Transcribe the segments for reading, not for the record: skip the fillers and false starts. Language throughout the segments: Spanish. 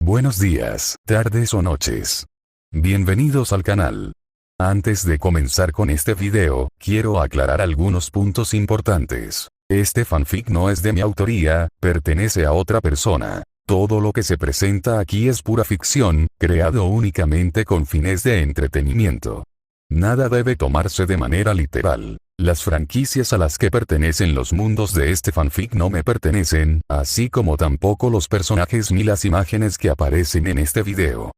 Buenos días, tardes o noches. Bienvenidos al canal. Antes de comenzar con este video, quiero aclarar algunos puntos importantes. Este fanfic no es de mi autoría, pertenece a otra persona. Todo lo que se presenta aquí es pura ficción, creado únicamente con fines de entretenimiento. Nada debe tomarse de manera literal. Las franquicias a las que pertenecen los mundos de este fanfic no me pertenecen, así como tampoco los personajes ni las imágenes que aparecen en este video.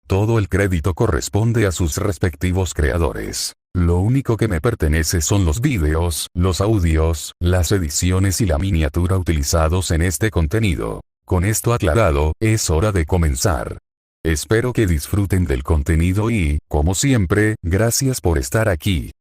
Todo el crédito corresponde a sus respectivos creadores. Lo único que me pertenece son los vídeos, los audios, las ediciones y la miniatura utilizados en este contenido. Con esto aclarado, es hora de comenzar. Espero que disfruten del contenido y, como siempre, gracias por estar aquí.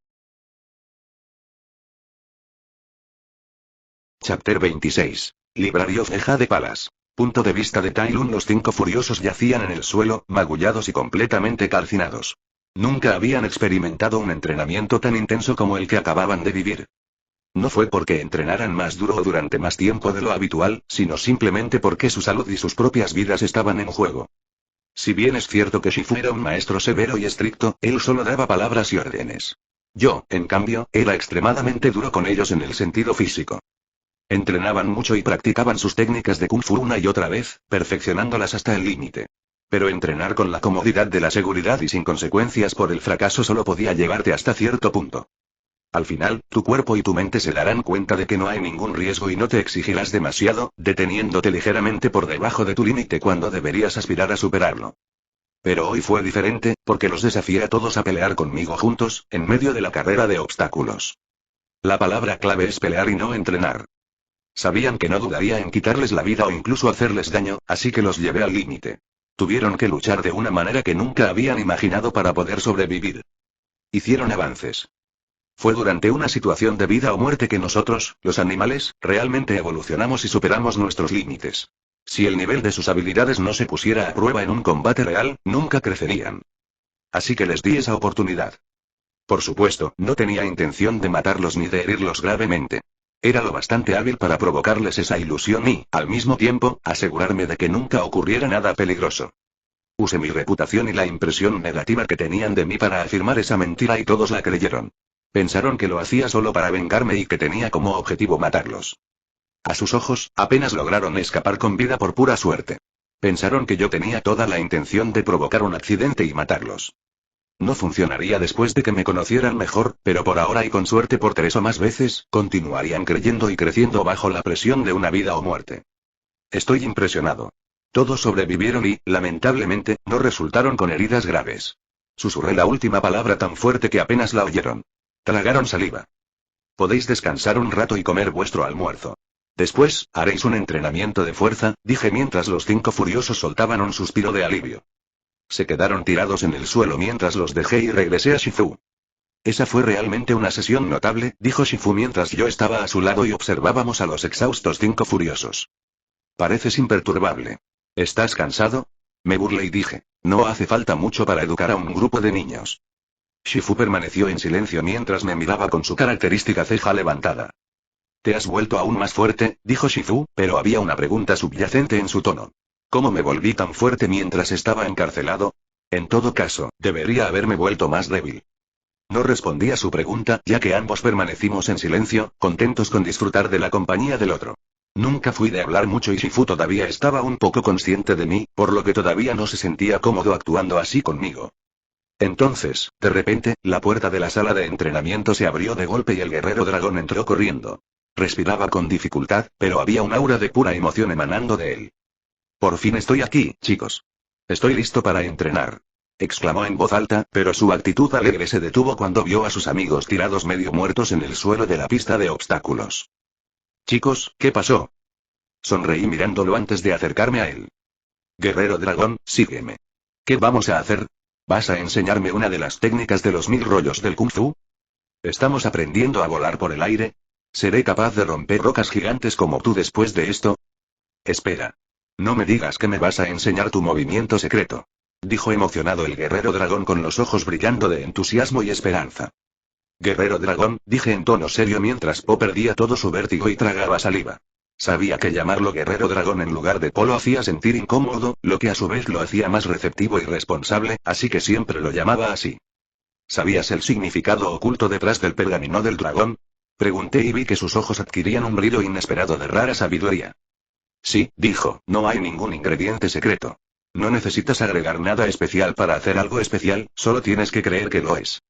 Chapter 26. Library of the Jade Palace. Punto de vista de Tai Lung. Los 5 furiosos yacían en el suelo, magullados y completamente calcinados. Nunca habían experimentado un entrenamiento tan intenso como el que acababan de vivir. No fue porque entrenaran más duro o durante más tiempo de lo habitual, sino simplemente porque su salud y sus propias vidas estaban en juego. Si bien es cierto que Shifu era un maestro severo y estricto, él solo daba palabras y órdenes. Yo, en cambio, era extremadamente duro con ellos en el sentido físico. Entrenaban mucho y practicaban sus técnicas de Kung Fu una y otra vez, perfeccionándolas hasta el límite. Pero entrenar con la comodidad de la seguridad y sin consecuencias por el fracaso solo podía llevarte hasta cierto punto. Al final, tu cuerpo y tu mente se darán cuenta de que no hay ningún riesgo y no te exigirás demasiado, deteniéndote ligeramente por debajo de tu límite cuando deberías aspirar a superarlo. Pero hoy fue diferente, porque los desafié a todos a pelear conmigo juntos, en medio de la carrera de obstáculos. La palabra clave es pelear y no entrenar. Sabían que no dudaría en quitarles la vida o incluso hacerles daño, así que los llevé al límite. Tuvieron que luchar de una manera que nunca habían imaginado para poder sobrevivir. Hicieron avances. Fue durante una situación de vida o muerte que nosotros, los animales, realmente evolucionamos y superamos nuestros límites. Si el nivel de sus habilidades no se pusiera a prueba en un combate real, nunca crecerían. Así que les di esa oportunidad. Por supuesto, no tenía intención de matarlos ni de herirlos gravemente. Era lo bastante hábil para provocarles esa ilusión y, al mismo tiempo, asegurarme de que nunca ocurriera nada peligroso. Usé mi reputación y la impresión negativa que tenían de mí para afirmar esa mentira y todos la creyeron. Pensaron que lo hacía solo para vengarme y que tenía como objetivo matarlos. A sus ojos, apenas lograron escapar con vida por pura suerte. Pensaron que yo tenía toda la intención de provocar un accidente y matarlos. No funcionaría después de que me conocieran mejor, pero por ahora y con suerte por 3 o más veces, continuarían creyendo y creciendo bajo la presión de una vida o muerte. Estoy impresionado. Todos sobrevivieron y, lamentablemente, no resultaron con heridas graves. Susurré la última palabra tan fuerte que apenas la oyeron. Tragaron saliva. Podéis descansar un rato y comer vuestro almuerzo. Después, haréis un entrenamiento de fuerza, dije mientras los 5 furiosos soltaban un suspiro de alivio. Se quedaron tirados en el suelo mientras los dejé y regresé a Shifu. Esa fue realmente una sesión notable, dijo Shifu mientras yo estaba a su lado y observábamos a los exhaustos 5 furiosos. Pareces imperturbable. ¿Estás cansado? Me burlé y dije, no hace falta mucho para educar a un grupo de niños. Shifu permaneció en silencio mientras me miraba con su característica ceja levantada. Te has vuelto aún más fuerte, dijo Shifu, pero había una pregunta subyacente en su tono. ¿Cómo me volví tan fuerte mientras estaba encarcelado? En todo caso, debería haberme vuelto más débil. No respondí a su pregunta, ya que ambos permanecimos en silencio, contentos con disfrutar de la compañía del otro. Nunca fui de hablar mucho y Shifu todavía estaba un poco consciente de mí, por lo que todavía no se sentía cómodo actuando así conmigo. Entonces, de repente, la puerta de la sala de entrenamiento se abrió de golpe y el guerrero dragón entró corriendo. Respiraba con dificultad, pero había un aura de pura emoción emanando de él. Por fin estoy aquí, chicos. Estoy listo para entrenar. Exclamó en voz alta, pero su actitud alegre se detuvo cuando vio a sus amigos tirados medio muertos en el suelo de la pista de obstáculos. Chicos, ¿qué pasó? Sonreí mirándolo antes de acercarme a él. Guerrero dragón, sígueme. ¿Qué vamos a hacer? ¿Vas a enseñarme una de las técnicas de los 1000 rollos del Kung Fu? ¿Estamos aprendiendo a volar por el aire? ¿Seré capaz de romper rocas gigantes como tú después de esto? Espera. No me digas que me vas a enseñar tu movimiento secreto. Dijo emocionado el guerrero dragón con los ojos brillando de entusiasmo y esperanza. Guerrero dragón, dije en tono serio mientras Po perdía todo su vértigo y tragaba saliva. Sabía que llamarlo guerrero dragón en lugar de Polo hacía sentir incómodo, lo que a su vez lo hacía más receptivo y responsable, así que siempre lo llamaba así. ¿Sabías el significado oculto detrás del pergamino del dragón? Pregunté y vi que sus ojos adquirían un brillo inesperado de rara sabiduría. Sí, dijo, no hay ningún ingrediente secreto. No necesitas agregar nada especial para hacer algo especial, solo tienes que creer que lo es.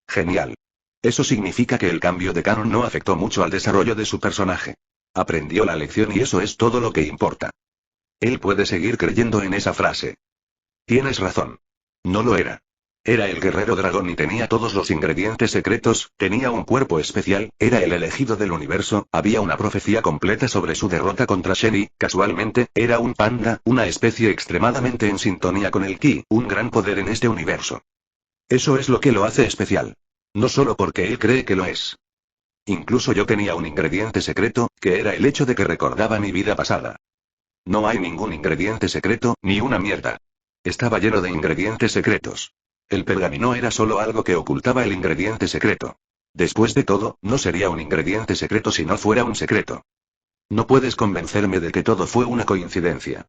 Genial. Eso significa que el cambio de canon no afectó mucho al desarrollo de su personaje. Aprendió la lección y eso es todo lo que importa. Él puede seguir creyendo en esa frase. Tienes razón. No lo era. Era el guerrero dragón y tenía todos los ingredientes secretos, tenía un cuerpo especial, era el elegido del universo, había una profecía completa sobre su derrota contra Shen, casualmente, era un panda, una especie extremadamente en sintonía con el ki, un gran poder en este universo. Eso es lo que lo hace especial. No solo porque él cree que lo es. Incluso yo tenía un ingrediente secreto, que era el hecho de que recordaba mi vida pasada. No hay ningún ingrediente secreto, ni una mierda. Estaba lleno de ingredientes secretos. El pergamino era solo algo que ocultaba el ingrediente secreto. Después de todo, no sería un ingrediente secreto si no fuera un secreto. No puedes convencerme de que todo fue una coincidencia.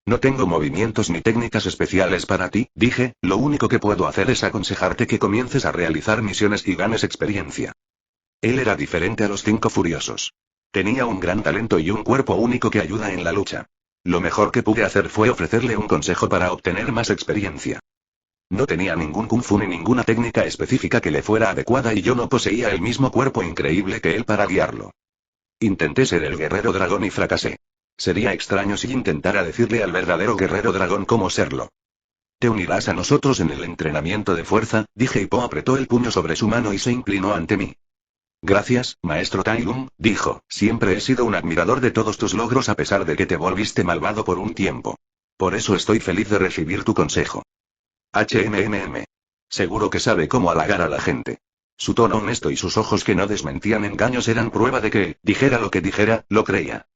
No tengo movimientos ni técnicas especiales para ti, dije, lo único que puedo hacer es aconsejarte que comiences a realizar misiones y ganes experiencia. Él era diferente a los 5 furiosos. Tenía un gran talento y un cuerpo único que ayuda en la lucha. Lo mejor que pude hacer fue ofrecerle un consejo para obtener más experiencia. No tenía ningún kung fu ni ninguna técnica específica que le fuera adecuada y yo no poseía el mismo cuerpo increíble que él para guiarlo. Intenté ser el guerrero dragón y fracasé. Sería extraño si intentara decirle al verdadero guerrero dragón cómo serlo. Te unirás a nosotros en el entrenamiento de fuerza, dije y Po apretó el puño sobre su mano y se inclinó ante mí. Gracias, maestro Tai Lung, dijo, siempre he sido un admirador de todos tus logros a pesar de que te volviste malvado por un tiempo. Por eso estoy feliz de recibir tu consejo. Seguro que sabe cómo halagar a la gente. Su tono honesto y sus ojos que no desmentían engaños eran prueba de que, dijera lo que dijera, lo creía.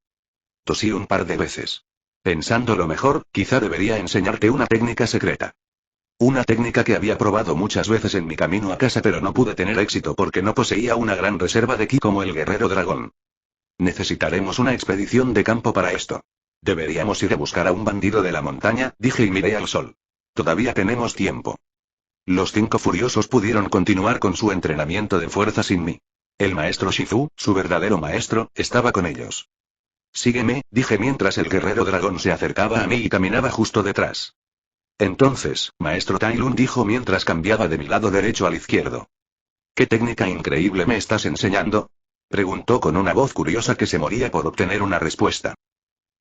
Tosí un par de veces. Pensándolo mejor, quizá debería enseñarte una técnica secreta. Una técnica que había probado muchas veces en mi camino a casa pero no pude tener éxito porque no poseía una gran reserva de ki como el guerrero dragón. Necesitaremos una expedición de campo para esto. Deberíamos ir a buscar a un bandido de la montaña, dije y miré al sol. Todavía tenemos tiempo. Los 5 furiosos pudieron continuar con su entrenamiento de fuerza sin mí. El maestro Shifu, su verdadero maestro, estaba con ellos. Sígueme, dije mientras el guerrero dragón se acercaba a mí y caminaba justo detrás. Entonces, maestro Tai Lung dijo mientras cambiaba de mi lado derecho al izquierdo. ¿Qué técnica increíble me estás enseñando? Preguntó con una voz curiosa que se moría por obtener una respuesta.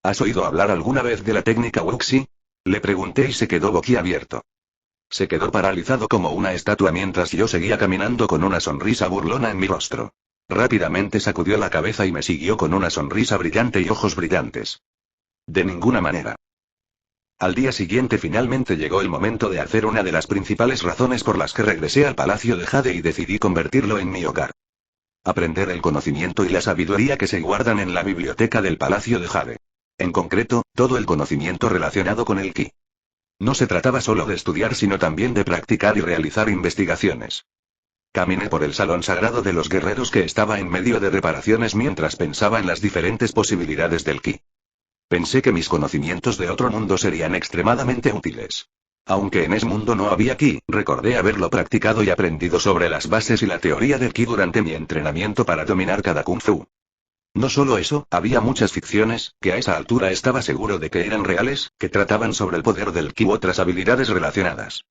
¿Has oído hablar alguna vez de la técnica Wuxi? Le pregunté y se quedó boquiabierto. Se quedó paralizado como una estatua mientras yo seguía caminando con una sonrisa burlona en mi rostro. Rápidamente sacudió la cabeza y me siguió con una sonrisa brillante y ojos brillantes. De ninguna manera. Al día siguiente finalmente llegó el momento de hacer una de las principales razones por las que regresé al Palacio de Jade y decidí convertirlo en mi hogar. Aprender el conocimiento y la sabiduría que se guardan en la biblioteca del Palacio de Jade. En concreto, todo el conocimiento relacionado con el ki. No se trataba solo de estudiar sino también de practicar y realizar investigaciones. Caminé por el salón sagrado de los guerreros que estaba en medio de reparaciones mientras pensaba en las diferentes posibilidades del ki. Pensé que mis conocimientos de otro mundo serían extremadamente útiles. Aunque en ese mundo no había ki, recordé haberlo practicado y aprendido sobre las bases y la teoría del ki durante mi entrenamiento para dominar cada kung fu. No solo eso, había muchas ficciones, que a esa altura estaba seguro de que eran reales, que trataban sobre el poder del ki u otras habilidades relacionadas.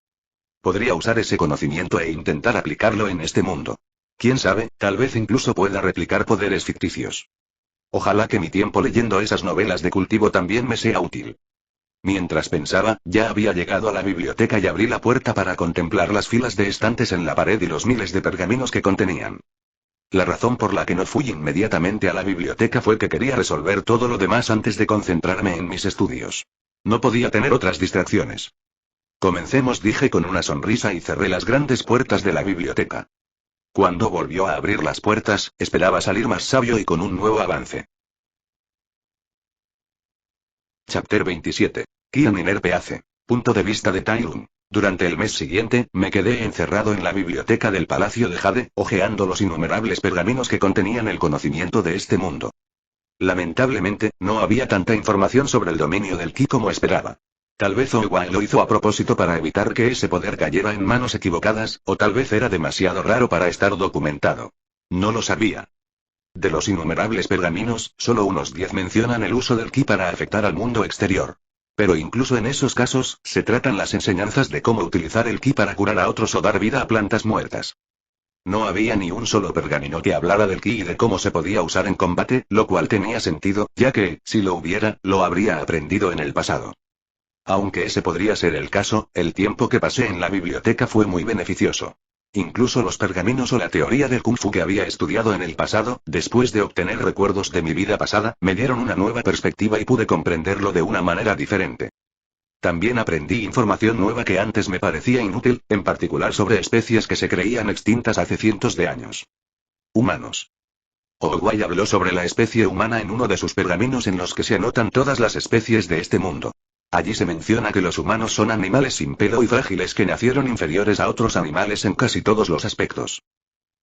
Podría usar ese conocimiento e intentar aplicarlo en este mundo. Quién sabe, tal vez incluso pueda replicar poderes ficticios. Ojalá que mi tiempo leyendo esas novelas de cultivo también me sea útil. Mientras pensaba, ya había llegado a la biblioteca y abrí la puerta para contemplar las filas de estantes en la pared y los miles de pergaminos que contenían. La razón por la que no fui inmediatamente a la biblioteca fue que quería resolver todo lo demás antes de concentrarme en mis estudios. No podía tener otras distracciones. Comencemos, dije con una sonrisa y cerré las grandes puertas de la biblioteca. Cuando volvió a abrir las puertas, esperaba salir más sabio y con un nuevo avance. Chapter 27. Kian Inerpe hace. Punto de vista de Tai Lung. Durante el mes siguiente, me quedé encerrado en la biblioteca del Palacio de Jade, hojeando los innumerables pergaminos que contenían el conocimiento de este mundo. Lamentablemente, no había tanta información sobre el dominio del ki como esperaba. Tal vez Owain lo hizo a propósito para evitar que ese poder cayera en manos equivocadas, o tal vez era demasiado raro para estar documentado. No lo sabía. De los innumerables pergaminos, solo unos 10 mencionan el uso del ki para afectar al mundo exterior. Pero incluso en esos casos, se tratan las enseñanzas de cómo utilizar el ki para curar a otros o dar vida a plantas muertas. No había ni un solo pergamino que hablara del ki y de cómo se podía usar en combate, lo cual tenía sentido, ya que, si lo hubiera, lo habría aprendido en el pasado. Aunque ese podría ser el caso, el tiempo que pasé en la biblioteca fue muy beneficioso. Incluso los pergaminos o la teoría del Kung Fu que había estudiado en el pasado, después de obtener recuerdos de mi vida pasada, me dieron una nueva perspectiva y pude comprenderlo de una manera diferente. También aprendí información nueva que antes me parecía inútil, en particular sobre especies que se creían extintas hace cientos de años. Humanos. Owain habló sobre la especie humana en uno de sus pergaminos en los que se anotan todas las especies de este mundo. Allí se menciona que los humanos son animales sin pelo y frágiles que nacieron inferiores a otros animales en casi todos los aspectos.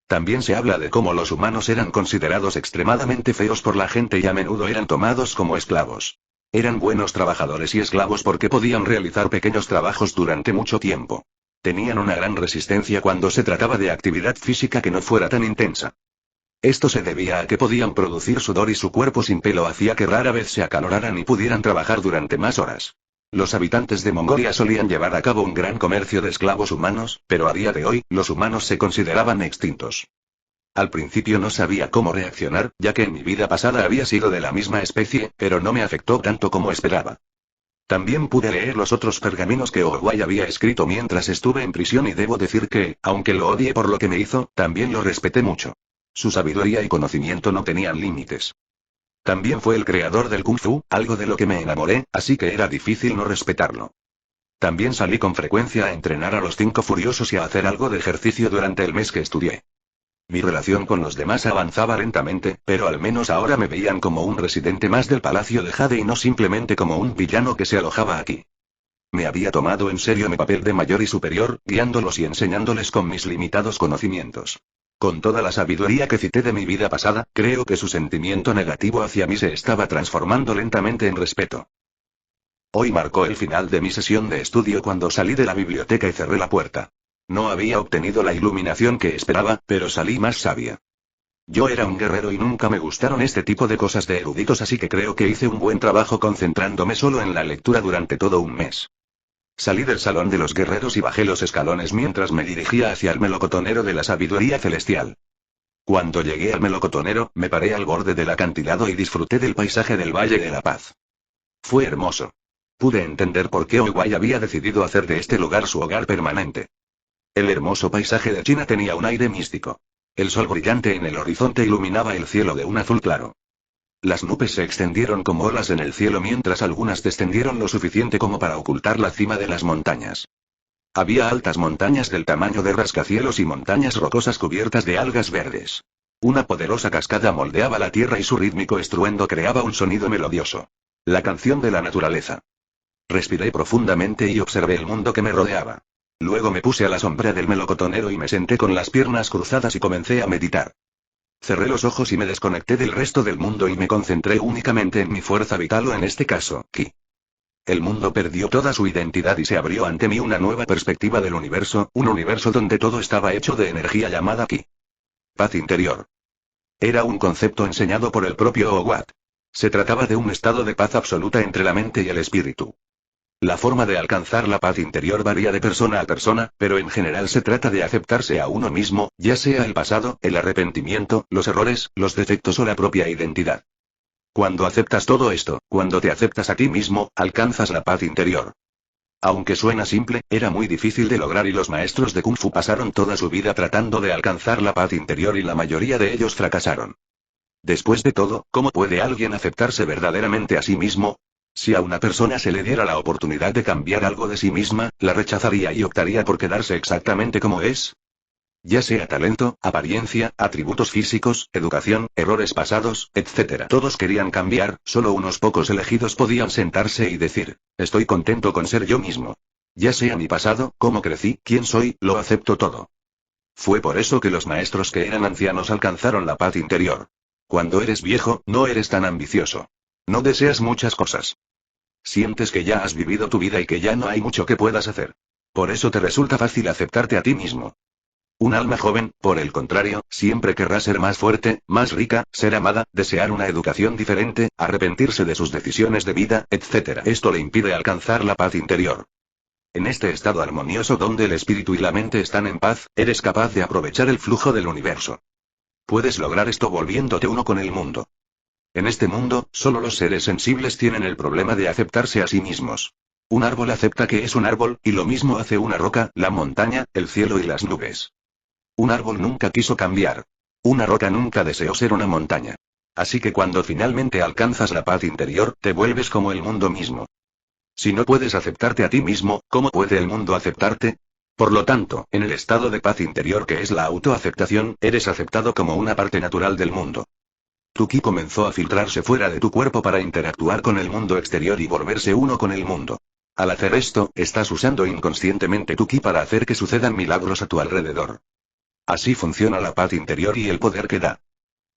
También se habla de cómo los humanos eran considerados extremadamente feos por la gente y a menudo eran tomados como esclavos. Eran buenos trabajadores y esclavos porque podían realizar pequeños trabajos durante mucho tiempo. Tenían una gran resistencia cuando se trataba de actividad física que no fuera tan intensa. Esto se debía a que podían producir sudor y su cuerpo sin pelo hacía que rara vez se acaloraran y pudieran trabajar durante más horas. Los habitantes de Mongolia solían llevar a cabo un gran comercio de esclavos humanos, pero a día de hoy, los humanos se consideraban extintos. Al principio no sabía cómo reaccionar, ya que en mi vida pasada había sido de la misma especie, pero no me afectó tanto como esperaba. También pude leer los otros pergaminos que Owain había escrito mientras estuve en prisión y debo decir que, aunque lo odié por lo que me hizo, también lo respeté mucho. Su sabiduría y conocimiento no tenían límites. También fue el creador del Kung Fu, algo de lo que me enamoré, así que era difícil no respetarlo. También salí con frecuencia a entrenar a los 5 furiosos y a hacer algo de ejercicio durante el mes que estudié. Mi relación con los demás avanzaba lentamente, pero al menos ahora me veían como un residente más del Palacio de Jade y no simplemente como un villano que se alojaba aquí. Me había tomado en serio mi papel de mayor y superior, guiándolos y enseñándoles con mis limitados conocimientos. Con toda la sabiduría que cité de mi vida pasada, creo que su sentimiento negativo hacia mí se estaba transformando lentamente en respeto. Hoy marcó el final de mi sesión de estudio cuando salí de la biblioteca y cerré la puerta. No había obtenido la iluminación que esperaba, pero salí más sabia. Yo era un guerrero y nunca me gustaron este tipo de cosas de eruditos, así que creo que hice un buen trabajo concentrándome solo en la lectura durante todo un mes. Salí del salón de los guerreros y bajé los escalones mientras me dirigía hacia el melocotonero de la sabiduría celestial. Cuando llegué al melocotonero, me paré al borde del acantilado y disfruté del paisaje del Valle de la Paz. Fue hermoso. Pude entender por qué Owain había decidido hacer de este lugar su hogar permanente. El hermoso paisaje de China tenía un aire místico. El sol brillante en el horizonte iluminaba el cielo de un azul claro. Las nubes se extendieron como olas en el cielo mientras algunas descendieron lo suficiente como para ocultar la cima de las montañas. Había altas montañas del tamaño de rascacielos y montañas rocosas cubiertas de algas verdes. Una poderosa cascada moldeaba la tierra y su rítmico estruendo creaba un sonido melodioso. La canción de la naturaleza. Respiré profundamente y observé el mundo que me rodeaba. Luego me puse a la sombra del melocotonero y me senté con las piernas cruzadas y comencé a meditar. Cerré los ojos y me desconecté del resto del mundo y me concentré únicamente en mi fuerza vital o en este caso, Ki. El mundo perdió toda su identidad y se abrió ante mí una nueva perspectiva del universo, un universo donde todo estaba hecho de energía llamada Ki. Paz interior. Era un concepto enseñado por el propio Owain. Se trataba de un estado de paz absoluta entre la mente y el espíritu. La forma de alcanzar la paz interior varía de persona a persona, pero en general se trata de aceptarse a uno mismo, ya sea el pasado, el arrepentimiento, los errores, los defectos o la propia identidad. Cuando aceptas todo esto, cuando te aceptas a ti mismo, alcanzas la paz interior. Aunque suena simple, era muy difícil de lograr y los maestros de Kung Fu pasaron toda su vida tratando de alcanzar la paz interior y la mayoría de ellos fracasaron. Después de todo, ¿cómo puede alguien aceptarse verdaderamente a sí mismo? Si a una persona se le diera la oportunidad de cambiar algo de sí misma, la rechazaría y optaría por quedarse exactamente como es. Ya sea talento, apariencia, atributos físicos, educación, errores pasados, etc. Todos querían cambiar, solo unos pocos elegidos podían sentarse y decir, estoy contento con ser yo mismo. Ya sea mi pasado, cómo crecí, quién soy, lo acepto todo. Fue por eso que los maestros que eran ancianos alcanzaron la paz interior. Cuando eres viejo, no eres tan ambicioso. No deseas muchas cosas. Sientes que ya has vivido tu vida y que ya no hay mucho que puedas hacer. Por eso te resulta fácil aceptarte a ti mismo. Un alma joven, por el contrario, siempre querrá ser más fuerte, más rica, ser amada, desear una educación diferente, arrepentirse de sus decisiones de vida, etc. Esto le impide alcanzar la paz interior. En este estado armonioso donde el espíritu y la mente están en paz, eres capaz de aprovechar el flujo del universo. Puedes lograr esto volviéndote uno con el mundo. En este mundo, solo los seres sensibles tienen el problema de aceptarse a sí mismos. Un árbol acepta que es un árbol, y lo mismo hace una roca, la montaña, el cielo y las nubes. Un árbol nunca quiso cambiar. Una roca nunca deseó ser una montaña. Así que cuando finalmente alcanzas la paz interior, te vuelves como el mundo mismo. Si no puedes aceptarte a ti mismo, ¿cómo puede el mundo aceptarte? Por lo tanto, en el estado de paz interior que es la autoaceptación, eres aceptado como una parte natural del mundo. Tu ki comenzó a filtrarse fuera de tu cuerpo para interactuar con el mundo exterior y volverse uno con el mundo. Al hacer esto, estás usando inconscientemente tu ki para hacer que sucedan milagros a tu alrededor. Así funciona la paz interior y el poder que da.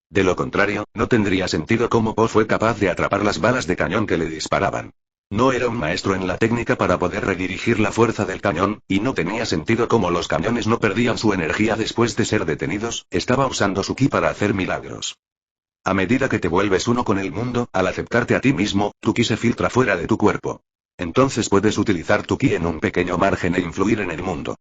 De lo contrario, no tendría sentido cómo Po fue capaz de atrapar las balas de cañón que le disparaban. No era un maestro en la técnica para poder redirigir la fuerza del cañón, y no tenía sentido cómo los cañones no perdían su energía después de ser detenidos, estaba usando su ki para hacer milagros. A medida que te vuelves uno con el mundo, al aceptarte a ti mismo, tu ki se filtra fuera de tu cuerpo. Entonces puedes utilizar tu ki en un pequeño margen e influir en el mundo.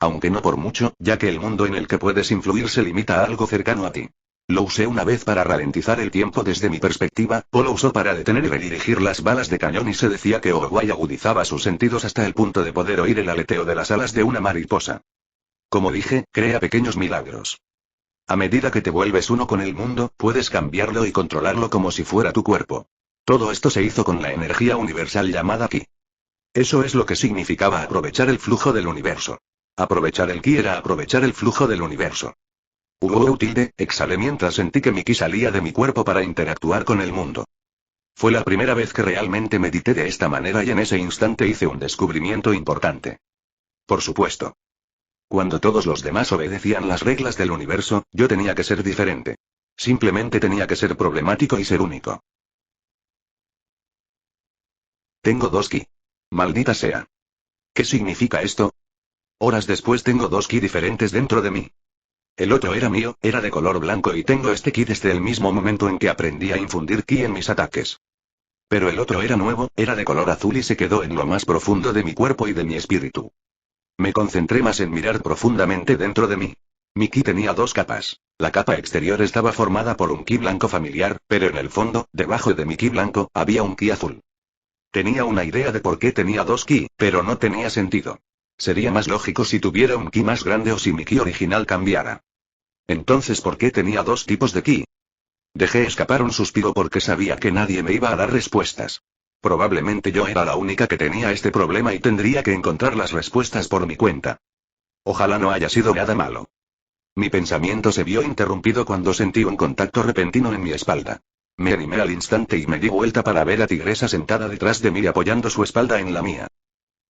Aunque no por mucho, ya que el mundo en el que puedes influir se limita a algo cercano a ti. Lo usé una vez para ralentizar el tiempo desde mi perspectiva, Po lo usó para detener y redirigir las balas de cañón y se decía que Owai agudizaba sus sentidos hasta el punto de poder oír el aleteo de las alas de una mariposa. Como dije, crea pequeños milagros. A medida que te vuelves uno con el mundo, puedes cambiarlo y controlarlo como si fuera tu cuerpo. Todo esto se hizo con la energía universal llamada Ki. Eso es lo que significaba aprovechar el flujo del universo. Aprovechar el ki era aprovechar el flujo del universo. Exhalé mientras sentí que mi ki salía de mi cuerpo para interactuar con el mundo. Fue la primera vez que realmente medité de esta manera y en ese instante hice un descubrimiento importante. Por supuesto. Cuando todos los demás obedecían las reglas del universo, yo tenía que ser diferente. Simplemente tenía que ser problemático y ser único. Tengo dos ki. Maldita sea. ¿Qué significa esto? Horas después tengo dos ki diferentes dentro de mí. El otro era mío, era de color blanco y tengo este ki desde el mismo momento en que aprendí a infundir ki en mis ataques. Pero el otro era nuevo, era de color azul y se quedó en lo más profundo de mi cuerpo y de mi espíritu. Me concentré más en mirar profundamente dentro de mí. Mi ki tenía dos capas. La capa exterior estaba formada por un ki blanco familiar, pero en el fondo, debajo de mi ki blanco, había un ki azul. Tenía una idea de por qué tenía dos ki, pero no tenía sentido. Sería más lógico si tuviera un ki más grande o si mi ki original cambiara. Entonces, ¿por qué tenía dos tipos de ki? Dejé escapar un suspiro porque sabía que nadie me iba a dar respuestas. Probablemente yo era la única que tenía este problema y tendría que encontrar las respuestas por mi cuenta. Ojalá no haya sido nada malo. Mi pensamiento se vio interrumpido cuando sentí un contacto repentino en mi espalda. Me animé al instante y me di vuelta para ver a Tigresa sentada detrás de mí apoyando su espalda en la mía.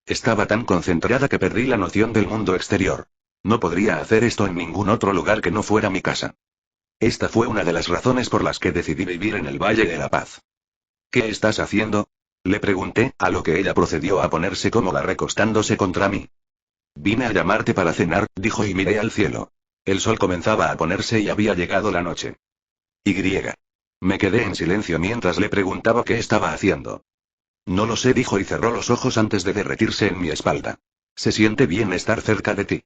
Estaba tan concentrada que perdí la noción del mundo exterior. No podría hacer esto en ningún otro lugar que no fuera mi casa. Esta fue una de las razones por las que decidí vivir en el Valle de la Paz. ¿Qué estás haciendo? Le pregunté, a lo que ella procedió a ponerse cómoda recostándose contra mí. Vine a llamarte para cenar, dijo y miré al cielo. El sol comenzaba a ponerse y había llegado la noche. Me quedé en silencio mientras le preguntaba qué estaba haciendo. No lo sé, dijo y cerró los ojos antes de derretirse en mi espalda. Se siente bien estar cerca de ti.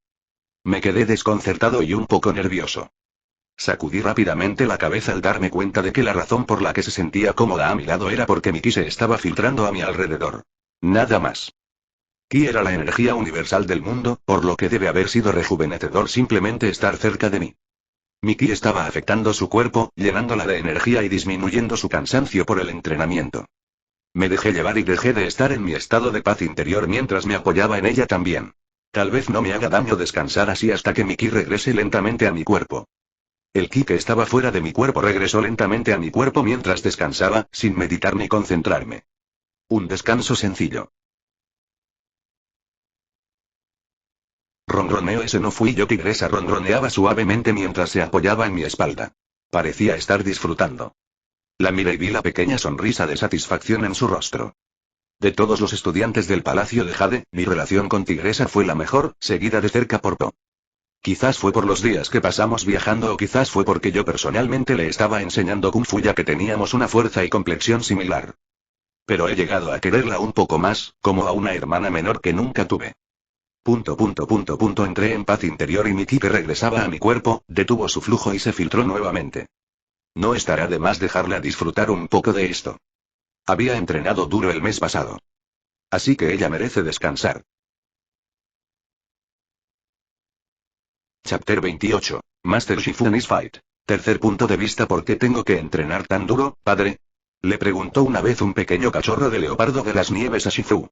Me quedé desconcertado y un poco nervioso. Sacudí rápidamente la cabeza al darme cuenta de que la razón por la que se sentía cómoda a mi lado era porque mi ki se estaba filtrando a mi alrededor. Nada más. Ki era la energía universal del mundo, por lo que debe haber sido rejuvenecedor simplemente estar cerca de mí. Mi ki estaba afectando su cuerpo, llenándola de energía y disminuyendo su cansancio por el entrenamiento. Me dejé llevar y dejé de estar en mi estado de paz interior mientras me apoyaba en ella también. Tal vez no me haga daño descansar así hasta que mi ki regrese lentamente a mi cuerpo. El ki que estaba fuera de mi cuerpo regresó lentamente a mi cuerpo mientras descansaba, sin meditar ni concentrarme. Un descanso sencillo. Ronroneo, ese no fui yo. Tigresa ronroneaba suavemente mientras se apoyaba en mi espalda. Parecía estar disfrutando. La miré y vi la pequeña sonrisa de satisfacción en su rostro. De todos los estudiantes del Palacio de Jade, mi relación con Tigresa fue la mejor, seguida de cerca por Po. Quizás fue por los días que pasamos viajando o quizás fue porque yo personalmente le estaba enseñando Kung Fu ya que teníamos una fuerza y complexión similar. Pero he llegado a quererla un poco más, como a una hermana menor que nunca tuve. Entré en paz interior y mi ki que regresaba a mi cuerpo, detuvo su flujo y se filtró nuevamente. No estará de más dejarla disfrutar un poco de esto. Había entrenado duro el mes pasado. Así que ella merece descansar. Chapter 28. Master Shifun is fight. Tercer punto de vista. ¿Por qué tengo que entrenar tan duro, padre? Le preguntó una vez un pequeño cachorro de leopardo de las nieves a Shifu.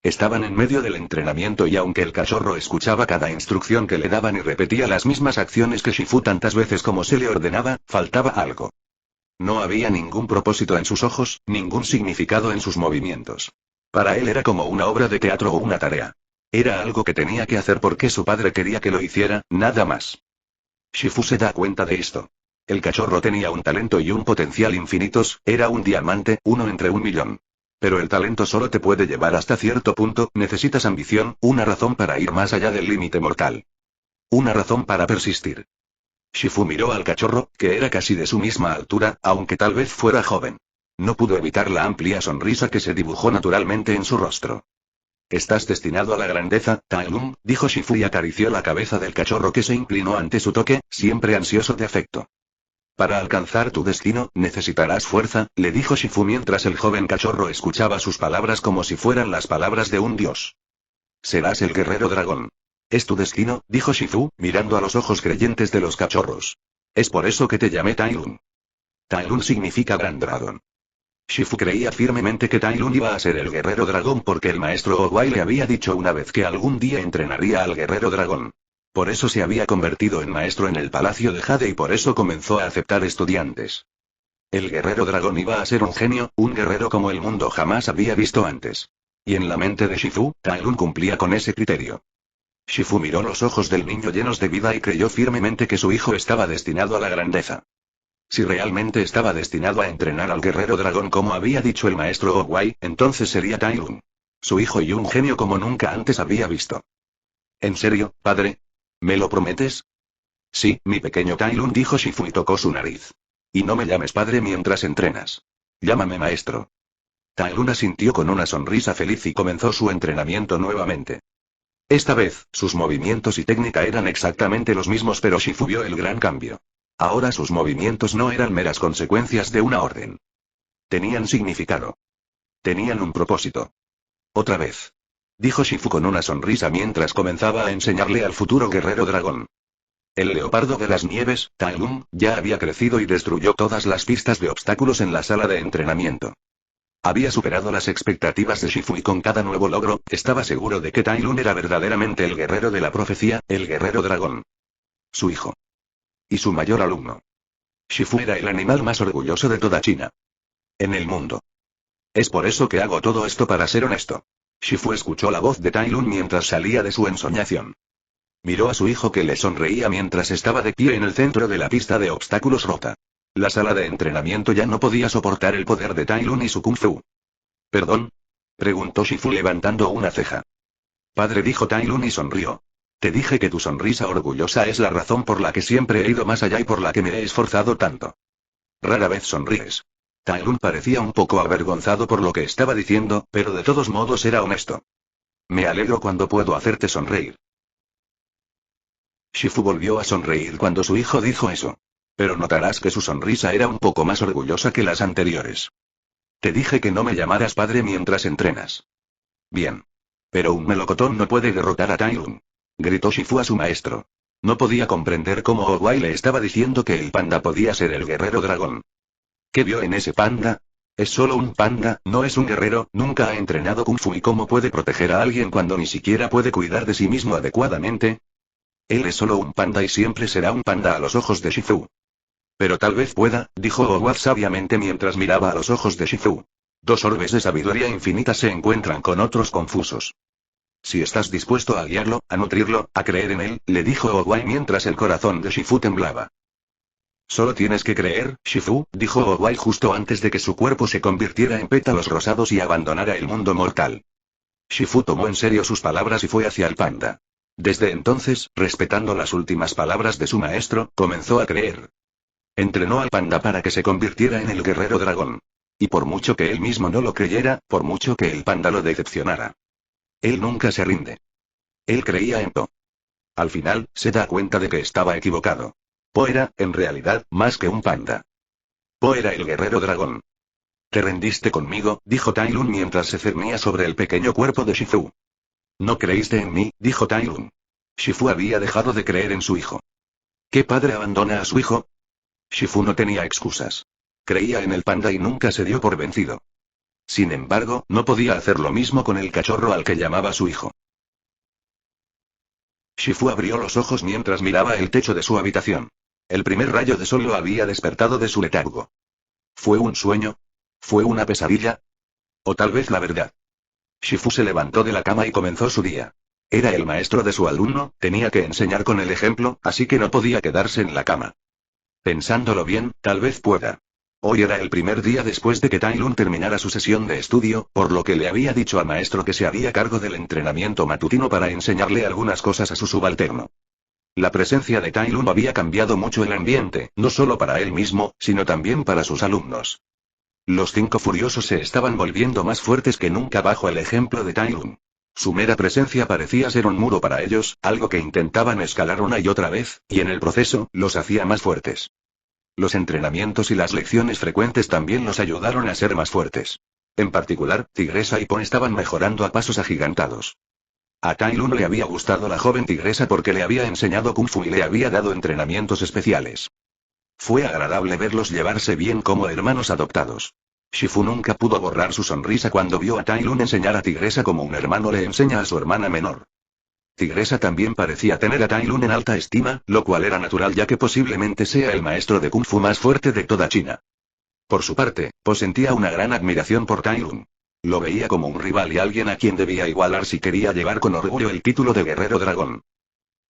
Estaban en medio del entrenamiento y aunque el cachorro escuchaba cada instrucción que le daban y repetía las mismas acciones que Shifu tantas veces como se le ordenaba, faltaba algo. No había ningún propósito en sus ojos, ningún significado en sus movimientos. Para él era como una obra de teatro o una tarea. Era algo que tenía que hacer porque su padre quería que lo hiciera, nada más. Shifu se da cuenta de esto. El cachorro tenía un talento y un potencial infinitos, era un diamante, uno entre 1.000.000. Pero el talento solo te puede llevar hasta cierto punto, necesitas ambición, una razón para ir más allá del límite mortal. Una razón para persistir. Shifu miró al cachorro, que era casi de su misma altura, aunque tal vez fuera joven. No pudo evitar la amplia sonrisa que se dibujó naturalmente en su rostro. Estás destinado a la grandeza, Tai Lung, dijo Shifu y acarició la cabeza del cachorro que se inclinó ante su toque, siempre ansioso de afecto. Para alcanzar tu destino, necesitarás fuerza, le dijo Shifu mientras el joven cachorro escuchaba sus palabras como si fueran las palabras de un dios. Serás el guerrero dragón. Es tu destino, dijo Shifu, mirando a los ojos creyentes de los cachorros. Es por eso que te llamé Tai Lung. Tai Lung significa gran dragón. Shifu creía firmemente que Tai Lung iba a ser el guerrero dragón porque el maestro Owai le había dicho una vez que algún día entrenaría al guerrero dragón. Por eso se había convertido en maestro en el Palacio de Jade y por eso comenzó a aceptar estudiantes. El guerrero dragón iba a ser un genio, un guerrero como el mundo jamás había visto antes. Y en la mente de Shifu, Tai Lung cumplía con ese criterio. Shifu miró los ojos del niño llenos de vida y creyó firmemente que su hijo estaba destinado a la grandeza. Si realmente estaba destinado a entrenar al guerrero dragón como había dicho el maestro Owai, entonces sería Tai Lung. Su hijo y un genio como nunca antes había visto. ¿En serio, padre? ¿Me lo prometes? Sí, mi pequeño Tai Lung, dijo Shifu y tocó su nariz. Y no me llames padre mientras entrenas. Llámame maestro. Tai Lung asintió con una sonrisa feliz y comenzó su entrenamiento nuevamente. Esta vez, sus movimientos y técnica eran exactamente los mismos, pero Shifu vio el gran cambio. Ahora sus movimientos no eran meras consecuencias de una orden. Tenían significado. Tenían un propósito. Otra vez. Dijo Shifu con una sonrisa mientras comenzaba a enseñarle al futuro guerrero dragón. El leopardo de las nieves, Tai Lung, ya había crecido y destruyó todas las pistas de obstáculos en la sala de entrenamiento. Había superado las expectativas de Shifu y con cada nuevo logro, estaba seguro de que Tai Lung era verdaderamente el guerrero de la profecía, el guerrero dragón. Su hijo. Y su mayor alumno. Shifu era el animal más orgulloso de toda China. En el mundo. Es por eso que hago todo esto, para ser honesto. Shifu escuchó la voz de Tai Lung mientras salía de su ensoñación. Miró a su hijo que le sonreía mientras estaba de pie en el centro de la pista de obstáculos rota. La sala de entrenamiento ya no podía soportar el poder de Tai Lung y su Kung Fu. ¿Perdón? Preguntó Shifu levantando una ceja. Padre, dijo Tai Lung y sonrió. Te dije que tu sonrisa orgullosa es la razón por la que siempre he ido más allá y por la que me he esforzado tanto. Rara vez sonríes. Tai Lung parecía un poco avergonzado por lo que estaba diciendo, pero de todos modos era honesto. Me alegro cuando puedo hacerte sonreír. Shifu volvió a sonreír cuando su hijo dijo eso. Pero notarás que su sonrisa era un poco más orgullosa que las anteriores. Te dije que no me llamaras padre mientras entrenas. Bien. Pero un melocotón no puede derrotar a Tai Lung. Gritó Shifu a su maestro. No podía comprender cómo Owai le estaba diciendo que el panda podía ser el guerrero dragón. ¿Qué vio en ese panda? Es solo un panda, no es un guerrero, nunca ha entrenado Kung Fu y cómo puede proteger a alguien cuando ni siquiera puede cuidar de sí mismo adecuadamente. Él es solo un panda y siempre será un panda a los ojos de Shifu. Pero tal vez pueda, dijo Owai sabiamente mientras miraba a los ojos de Shifu. Dos orbes de sabiduría infinita se encuentran con otros confusos. Si estás dispuesto a guiarlo, a nutrirlo, a creer en él, le dijo Owai mientras el corazón de Shifu temblaba. Solo tienes que creer, Shifu, dijo Owai justo antes de que su cuerpo se convirtiera en pétalos rosados y abandonara el mundo mortal. Shifu tomó en serio sus palabras y fue hacia el panda. Desde entonces, respetando las últimas palabras de su maestro, comenzó a creer. Entrenó al panda para que se convirtiera en el guerrero dragón. Y por mucho que él mismo no lo creyera, por mucho que el panda lo decepcionara, él nunca se rinde. Él creía en Po. Al final, se da cuenta de que estaba equivocado. Po era, en realidad, más que un panda. Po era el guerrero dragón. «Te rendiste conmigo», dijo Tai Lun mientras se cernía sobre el pequeño cuerpo de Shifu. «No creíste en mí», dijo Tai Lun. Shifu había dejado de creer en su hijo. ¿Qué padre abandona a su hijo? Shifu no tenía excusas. Creía en el panda y nunca se dio por vencido. Sin embargo, no podía hacer lo mismo con el cachorro al que llamaba su hijo. Shifu abrió los ojos mientras miraba el techo de su habitación. El primer rayo de sol lo había despertado de su letargo. ¿Fue un sueño? ¿Fue una pesadilla? ¿O tal vez la verdad? Shifu se levantó de la cama y comenzó su día. Era el maestro de su alumno, tenía que enseñar con el ejemplo, así que no podía quedarse en la cama. Pensándolo bien, tal vez pueda. Hoy era el primer día después de que Tai Lun terminara su sesión de estudio, por lo que le había dicho al maestro que se haría cargo del entrenamiento matutino para enseñarle algunas cosas a su subalterno. La presencia de Tai Lun había cambiado mucho el ambiente, no solo para él mismo, sino también para sus alumnos. Los 5 furiosos se estaban volviendo más fuertes que nunca bajo el ejemplo de Tai Lun. Su mera presencia parecía ser un muro para ellos, algo que intentaban escalar una y otra vez, y en el proceso, los hacía más fuertes. Los entrenamientos y las lecciones frecuentes también los ayudaron a ser más fuertes. En particular, Tigresa y Po estaban mejorando a pasos agigantados. A Tai Lun le había gustado la joven Tigresa porque le había enseñado Kung Fu y le había dado entrenamientos especiales. Fue agradable verlos llevarse bien como hermanos adoptados. Shifu nunca pudo borrar su sonrisa cuando vio a Tai Lun enseñar a Tigresa como un hermano le enseña a su hermana menor. Tigresa también parecía tener a Tai Lun en alta estima, lo cual era natural ya que posiblemente sea el maestro de Kung Fu más fuerte de toda China. Por su parte, Po sentía una gran admiración por Tai Lun. Lo veía como un rival y alguien a quien debía igualar si quería llevar con orgullo el título de guerrero dragón.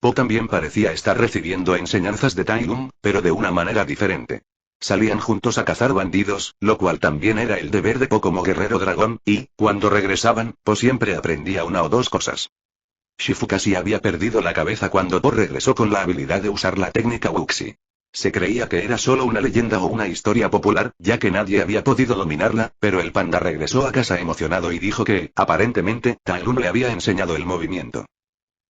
Po también parecía estar recibiendo enseñanzas de Tai Lun, pero de una manera diferente. Salían juntos a cazar bandidos, lo cual también era el deber de Po como guerrero dragón, y, cuando regresaban, Po siempre aprendía una o dos cosas. Shifu casi había perdido la cabeza cuando Po regresó con la habilidad de usar la técnica Wuxi. Se creía que era solo una leyenda o una historia popular, ya que nadie había podido dominarla, pero el panda regresó a casa emocionado y dijo que, aparentemente, Tai Lun le había enseñado el movimiento.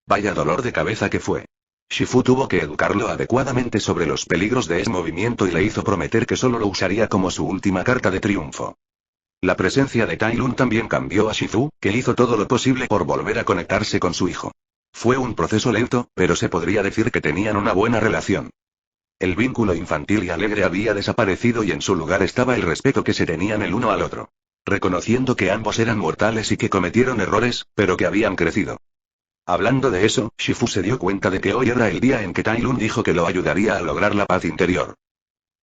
Vaya dolor de cabeza que fue. Shifu tuvo que educarlo adecuadamente sobre los peligros de ese movimiento y le hizo prometer que solo lo usaría como su última carta de triunfo. La presencia de Tai Lun también cambió a Shifu, que hizo todo lo posible por volver a conectarse con su hijo. Fue un proceso lento, pero se podría decir que tenían una buena relación. El vínculo infantil y alegre había desaparecido y en su lugar estaba el respeto que se tenían el uno al otro. Reconociendo que ambos eran mortales y que cometieron errores, pero que habían crecido. Hablando de eso, Shifu se dio cuenta de que hoy era el día en que Tai Lun dijo que lo ayudaría a lograr la paz interior.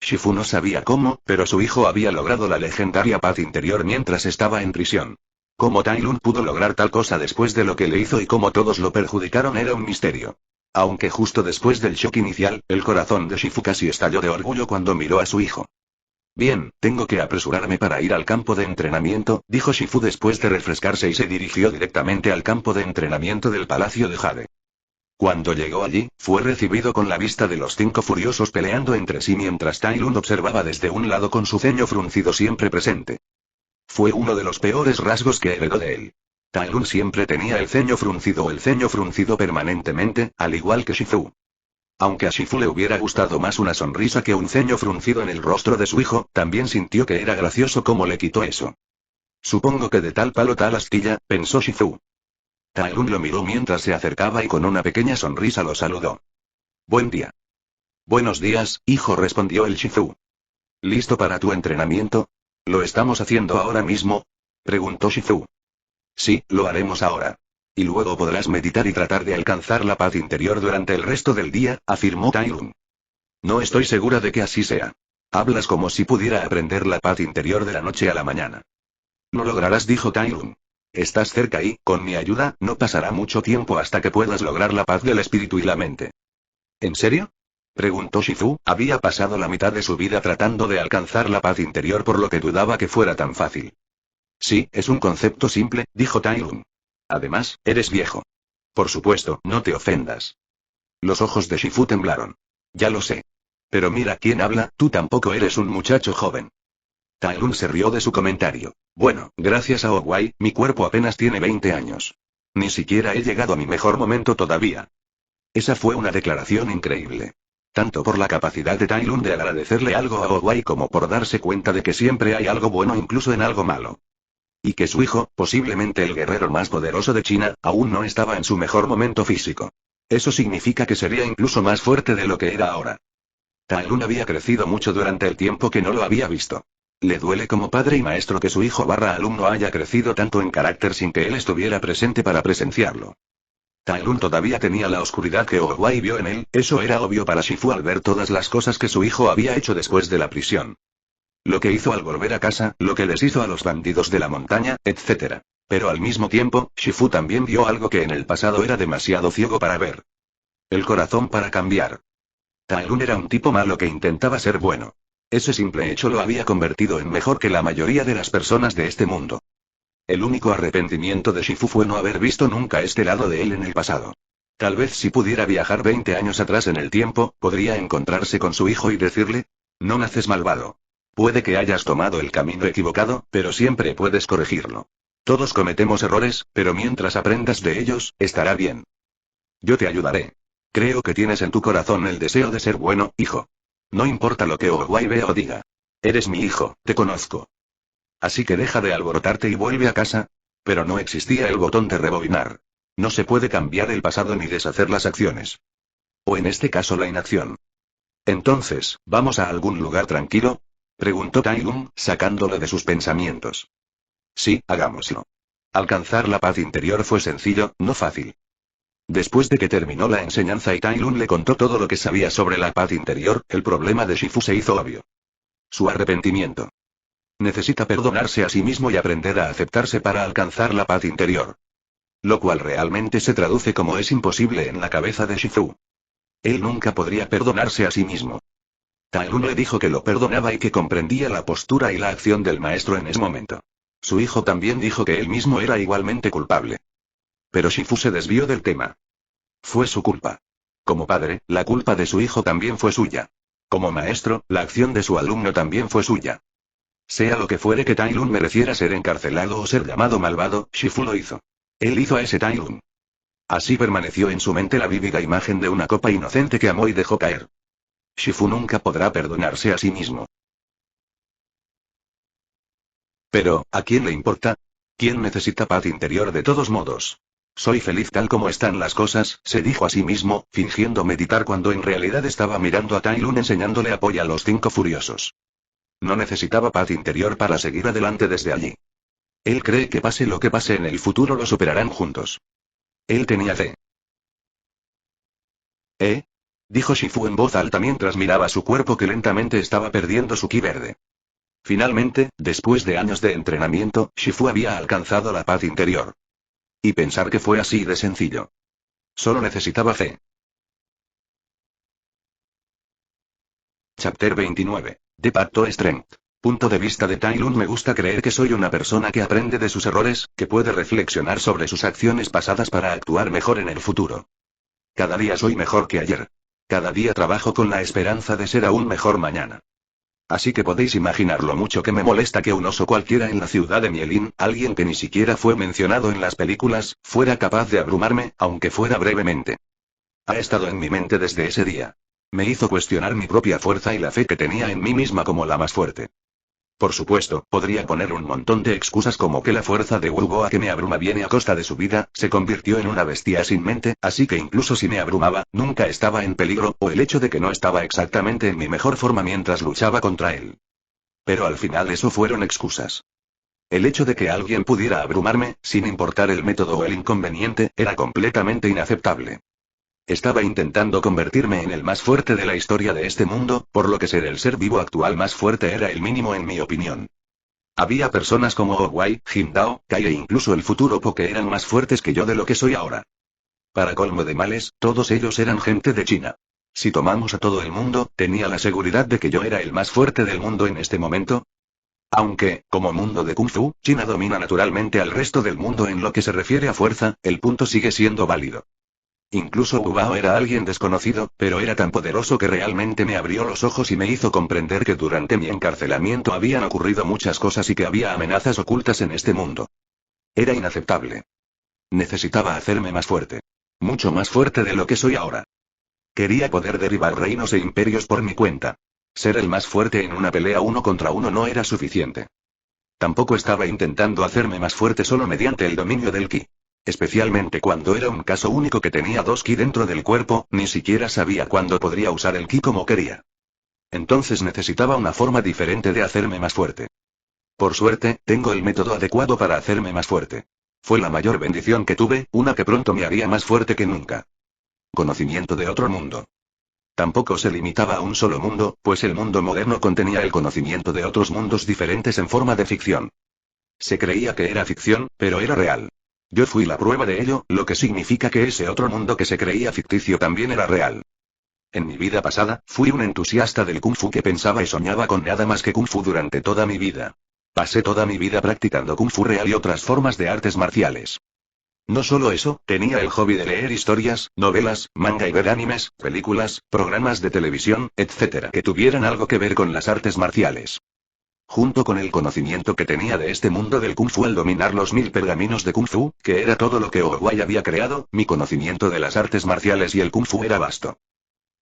Shifu no sabía cómo, pero su hijo había logrado la legendaria paz interior mientras estaba en prisión. Cómo Tai Lun pudo lograr tal cosa después de lo que le hizo y cómo todos lo perjudicaron era un misterio. Aunque justo después del shock inicial, el corazón de Shifu casi estalló de orgullo cuando miró a su hijo. Bien, tengo que apresurarme para ir al campo de entrenamiento, dijo Shifu después de refrescarse y se dirigió directamente al campo de entrenamiento del Palacio de Jade. Cuando llegó allí, fue recibido con la vista de los 5 furiosos peleando entre sí mientras Tai Lun observaba desde un lado con su ceño fruncido siempre presente. Fue uno de los peores rasgos que heredó de él. Tai Lun siempre tenía el ceño fruncido o el ceño fruncido permanentemente, al igual que Shifu. Aunque a Shifu le hubiera gustado más una sonrisa que un ceño fruncido en el rostro de su hijo, también sintió que era gracioso cómo le quitó eso. Supongo que de tal palo tal astilla, pensó Shifu. Tai Lun lo miró mientras se acercaba y con una pequeña sonrisa lo saludó. Buen día. Buenos días, hijo, respondió el Shifu. ¿Listo para tu entrenamiento? ¿Lo estamos haciendo ahora mismo? Preguntó Shifu. Sí, lo haremos ahora. Y luego podrás meditar y tratar de alcanzar la paz interior durante el resto del día, afirmó Tai Lun. No estoy segura de que así sea. Hablas como si pudiera aprender la paz interior de la noche a la mañana. Lo lograrás, dijo Tai Lun. Estás cerca y, con mi ayuda, no pasará mucho tiempo hasta que puedas lograr la paz del espíritu y la mente. ¿En serio? Preguntó Shifu. Había pasado la mitad de su vida tratando de alcanzar la paz interior, por lo que dudaba que fuera tan fácil. Sí, es un concepto simple, dijo Tai Lung. Además, eres viejo. Por supuesto, no te ofendas. Los ojos de Shifu temblaron. Ya lo sé. Pero mira quién habla, tú tampoco eres un muchacho joven. Tai Lung se rió de su comentario. Bueno, gracias a Owai, mi cuerpo apenas tiene 20 años. Ni siquiera he llegado a mi mejor momento todavía. Esa fue una declaración increíble. Tanto por la capacidad de Tai Lung de agradecerle algo a Owai como por darse cuenta de que siempre hay algo bueno incluso en algo malo. Y que su hijo, posiblemente el guerrero más poderoso de China, aún no estaba en su mejor momento físico. Eso significa que sería incluso más fuerte de lo que era ahora. Tai Lung había crecido mucho durante el tiempo que no lo había visto. Le duele como padre y maestro que su hijo alumno haya crecido tanto en carácter sin que él estuviera presente para presenciarlo. Tai Lung todavía tenía la oscuridad que Owai vio en él, eso era obvio para Shifu al ver todas las cosas que su hijo había hecho después de la prisión. Lo que hizo al volver a casa, lo que les hizo a los bandidos de la montaña, etc. Pero al mismo tiempo, Shifu también vio algo que en el pasado era demasiado ciego para ver. El corazón para cambiar. Tai Lung era un tipo malo que intentaba ser bueno. Ese simple hecho lo había convertido en mejor que la mayoría de las personas de este mundo. El único arrepentimiento de Shifu fue no haber visto nunca este lado de él en el pasado. Tal vez si pudiera viajar 20 años atrás en el tiempo, podría encontrarse con su hijo y decirle: no naces malvado. Puede que hayas tomado el camino equivocado, pero siempre puedes corregirlo. Todos cometemos errores, pero mientras aprendas de ellos, estará bien. Yo te ayudaré. Creo que tienes en tu corazón el deseo de ser bueno, hijo. No importa lo que Owai vea o diga. Eres mi hijo, te conozco. Así que deja de alborotarte y vuelve a casa. Pero no existía el botón de rebobinar. No se puede cambiar el pasado ni deshacer las acciones. O en este caso la inacción. Entonces, ¿vamos a algún lugar tranquilo?, preguntó Tai Lung, sacándolo de sus pensamientos. Sí, hagámoslo. Alcanzar la paz interior fue sencillo, no fácil. Después de que terminó la enseñanza y Tai Lung le contó todo lo que sabía sobre la paz interior, el problema de Shifu se hizo obvio. Su arrepentimiento. Necesita perdonarse a sí mismo y aprender a aceptarse para alcanzar la paz interior. Lo cual realmente se traduce como es imposible en la cabeza de Shifu. Él nunca podría perdonarse a sí mismo. Tai Lung le dijo que lo perdonaba y que comprendía la postura y la acción del maestro en ese momento. Su hijo también dijo que él mismo era igualmente culpable. Pero Shifu se desvió del tema. Fue su culpa. Como padre, la culpa de su hijo también fue suya. Como maestro, la acción de su alumno también fue suya. Sea lo que fuere que Tai Lung mereciera ser encarcelado o ser llamado malvado, Shifu lo hizo. Él hizo a ese Tai Lung. Así permaneció en su mente la vívida imagen de una copa inocente que amó y dejó caer. Shifu nunca podrá perdonarse a sí mismo. Pero, ¿a quién le importa? ¿Quién necesita paz interior de todos modos? Soy feliz tal como están las cosas, se dijo a sí mismo, fingiendo meditar cuando en realidad estaba mirando a Tai Lung enseñándole apoyo a los 5 furiosos. No necesitaba paz interior para seguir adelante desde allí. Él cree que pase lo que pase en el futuro lo superarán juntos. Él tenía fe. Dijo Shifu en voz alta mientras miraba su cuerpo que lentamente estaba perdiendo su ki verde. Finalmente, después de años de entrenamiento, Shifu había alcanzado la paz interior. Y pensar que fue así de sencillo. Solo necesitaba fe. Chapter 29. The Path to Strength. Punto de vista de Tai Lung. Me gusta creer que soy una persona que aprende de sus errores, que puede reflexionar sobre sus acciones pasadas para actuar mejor en el futuro. Cada día soy mejor que ayer. Cada día trabajo con la esperanza de ser aún mejor mañana. Así que podéis imaginar lo mucho que me molesta que un oso cualquiera en la ciudad de Mielin, alguien que ni siquiera fue mencionado en las películas, fuera capaz de abrumarme, aunque fuera brevemente. Ha estado en mi mente desde ese día. Me hizo cuestionar mi propia fuerza y la fe que tenía en mí misma como la más fuerte. Por supuesto, podría poner un montón de excusas como que la fuerza de Wu Goa que me abruma viene a costa de su vida, se convirtió en una bestia sin mente, así que incluso si me abrumaba, nunca estaba en peligro, o el hecho de que no estaba exactamente en mi mejor forma mientras luchaba contra él. Pero al final eso fueron excusas. El hecho de que alguien pudiera abrumarme, sin importar el método o el inconveniente, era completamente inaceptable. Estaba intentando convertirme en el más fuerte de la historia de este mundo, por lo que ser el ser vivo actual más fuerte era el mínimo en mi opinión. Había personas como Owai, Jindao, Kai e incluso el futuro Po que eran más fuertes que yo de lo que soy ahora. Para colmo de males, todos ellos eran gente de China. Si tomamos a todo el mundo, ¿tenía la seguridad de que yo era el más fuerte del mundo en este momento? Aunque, como mundo de Kung Fu, China domina naturalmente al resto del mundo en lo que se refiere a fuerza, el punto sigue siendo válido. Incluso Wu Bao era alguien desconocido, pero era tan poderoso que realmente me abrió los ojos y me hizo comprender que durante mi encarcelamiento habían ocurrido muchas cosas y que había amenazas ocultas en este mundo. Era inaceptable. Necesitaba hacerme más fuerte. Mucho más fuerte de lo que soy ahora. Quería poder derribar reinos e imperios por mi cuenta. Ser el más fuerte en una pelea 1 contra 1 no era suficiente. Tampoco estaba intentando hacerme más fuerte solo mediante el dominio del ki. Especialmente cuando era un caso único que tenía 2 ki dentro del cuerpo, ni siquiera sabía cuándo podría usar el ki como quería. Entonces necesitaba una forma diferente de hacerme más fuerte. Por suerte, tengo el método adecuado para hacerme más fuerte. Fue la mayor bendición que tuve, una que pronto me haría más fuerte que nunca. Conocimiento de otro mundo. Tampoco se limitaba a un solo mundo, pues el mundo moderno contenía el conocimiento de otros mundos diferentes en forma de ficción. Se creía que era ficción, pero era real. Yo fui la prueba de ello, lo que significa que ese otro mundo que se creía ficticio también era real. En mi vida pasada, fui un entusiasta del Kung Fu que pensaba y soñaba con nada más que Kung Fu durante toda mi vida. Pasé toda mi vida practicando Kung Fu real y otras formas de artes marciales. No solo eso, tenía el hobby de leer historias, novelas, manga y ver animes, películas, programas de televisión, etc. que tuvieran algo que ver con las artes marciales. Junto con el conocimiento que tenía de este mundo del Kung Fu al dominar los 1000 pergaminos de Kung Fu, que era todo lo que Owai había creado, mi conocimiento de las artes marciales y el Kung Fu era vasto.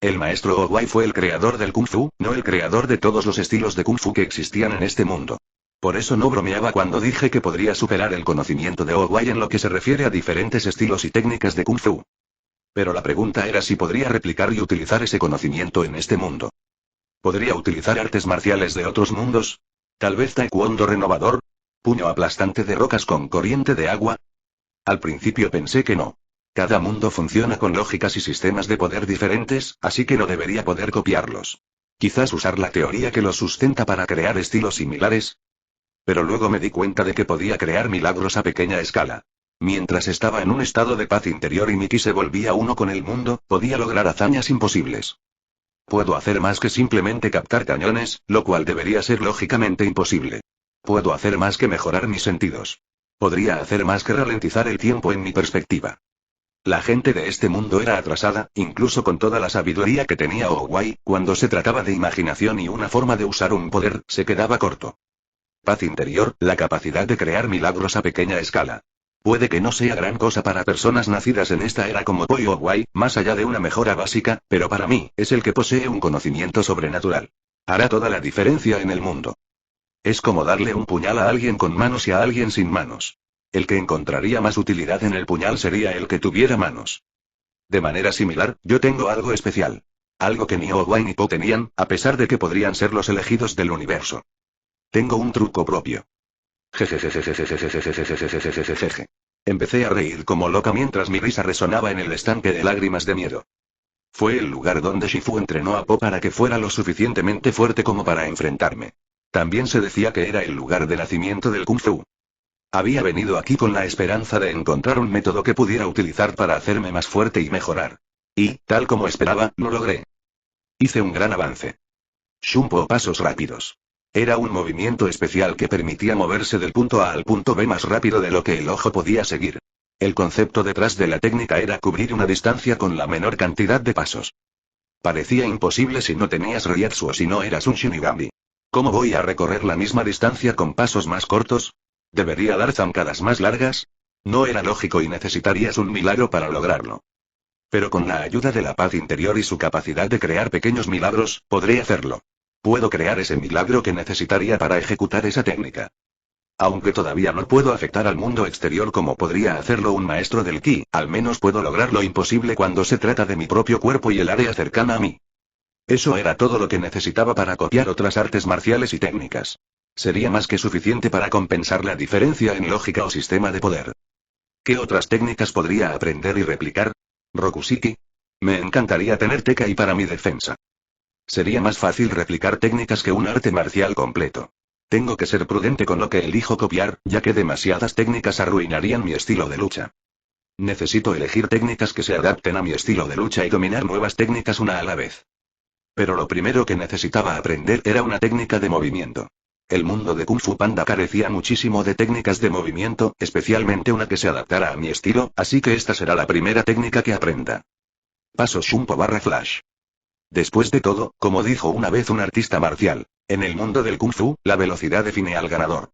El maestro Owai fue el creador del Kung Fu, no el creador de todos los estilos de Kung Fu que existían en este mundo. Por eso no bromeaba cuando dije que podría superar el conocimiento de Owai en lo que se refiere a diferentes estilos y técnicas de Kung Fu. Pero la pregunta era si podría replicar y utilizar ese conocimiento en este mundo. ¿Podría utilizar artes marciales de otros mundos? ¿Tal vez taekwondo renovador? ¿Puño aplastante de rocas con corriente de agua? Al principio pensé que no. Cada mundo funciona con lógicas y sistemas de poder diferentes, así que no debería poder copiarlos. Quizás usar la teoría que los sustenta para crear estilos similares. Pero luego me di cuenta de que podía crear milagros a pequeña escala. Mientras estaba en un estado de paz interior y mi ki se volvía uno con el mundo, podía lograr hazañas imposibles. Puedo hacer más que simplemente captar cañones, lo cual debería ser lógicamente imposible. Puedo hacer más que mejorar mis sentidos. Podría hacer más que ralentizar el tiempo en mi perspectiva. La gente de este mundo era atrasada, incluso con toda la sabiduría que tenía Owai, cuando se trataba de imaginación y una forma de usar un poder, se quedaba corto. Paz interior, la capacidad de crear milagros a pequeña escala. Puede que no sea gran cosa para personas nacidas en esta era como Poi Owai, más allá de una mejora básica, pero para mí, es el que posee un conocimiento sobrenatural. Hará toda la diferencia en el mundo. Es como darle un puñal a alguien con manos y a alguien sin manos. El que encontraría más utilidad en el puñal sería el que tuviera manos. De manera similar, yo tengo algo especial. Algo que ni Owai ni Po tenían, a pesar de que podrían ser los elegidos del universo. Tengo un truco propio. Jejejejejejejejejejejejejejejeje. Empecé a reír como loca mientras mi risa resonaba en el estanque de lágrimas de miedo. Fue el lugar donde Shifu entrenó a Po para que fuera lo suficientemente fuerte como para enfrentarme. También se decía que era el lugar de nacimiento del Kung Fu. Había venido aquí con la esperanza de encontrar un método que pudiera utilizar para hacerme más fuerte y mejorar. Y, tal como esperaba, lo logré. Hice un gran avance. Shumpo pasos rápidos. Era un movimiento especial que permitía moverse del punto A al punto B más rápido de lo que el ojo podía seguir. El concepto detrás de la técnica era cubrir una distancia con la menor cantidad de pasos. Parecía imposible si no tenías Reiatsu o si no eras un Shinigami. ¿Cómo voy a recorrer la misma distancia con pasos más cortos? ¿Debería dar zancadas más largas? No era lógico y necesitarías un milagro para lograrlo. Pero con la ayuda de la paz interior y su capacidad de crear pequeños milagros, podré hacerlo. Puedo crear ese milagro que necesitaría para ejecutar esa técnica. Aunque todavía no puedo afectar al mundo exterior como podría hacerlo un maestro del ki, al menos puedo lograr lo imposible cuando se trata de mi propio cuerpo y el área cercana a mí. Eso era todo lo que necesitaba para copiar otras artes marciales y técnicas. Sería más que suficiente para compensar la diferencia en lógica o sistema de poder. ¿Qué otras técnicas podría aprender y replicar? Rokushiki. Me encantaría tener Tekai para mi defensa. Sería más fácil replicar técnicas que un arte marcial completo. Tengo que ser prudente con lo que elijo copiar, ya que demasiadas técnicas arruinarían mi estilo de lucha. Necesito elegir técnicas que se adapten a mi estilo de lucha y dominar nuevas técnicas una a la vez. Pero lo primero que necesitaba aprender era una técnica de movimiento. El mundo de Kung Fu Panda carecía muchísimo de técnicas de movimiento, especialmente una que se adaptara a mi estilo, así que esta será la primera técnica que aprenda. Paso Shumpo / Flash. Después de todo, como dijo una vez un artista marcial, en el mundo del Kung Fu, la velocidad define al ganador.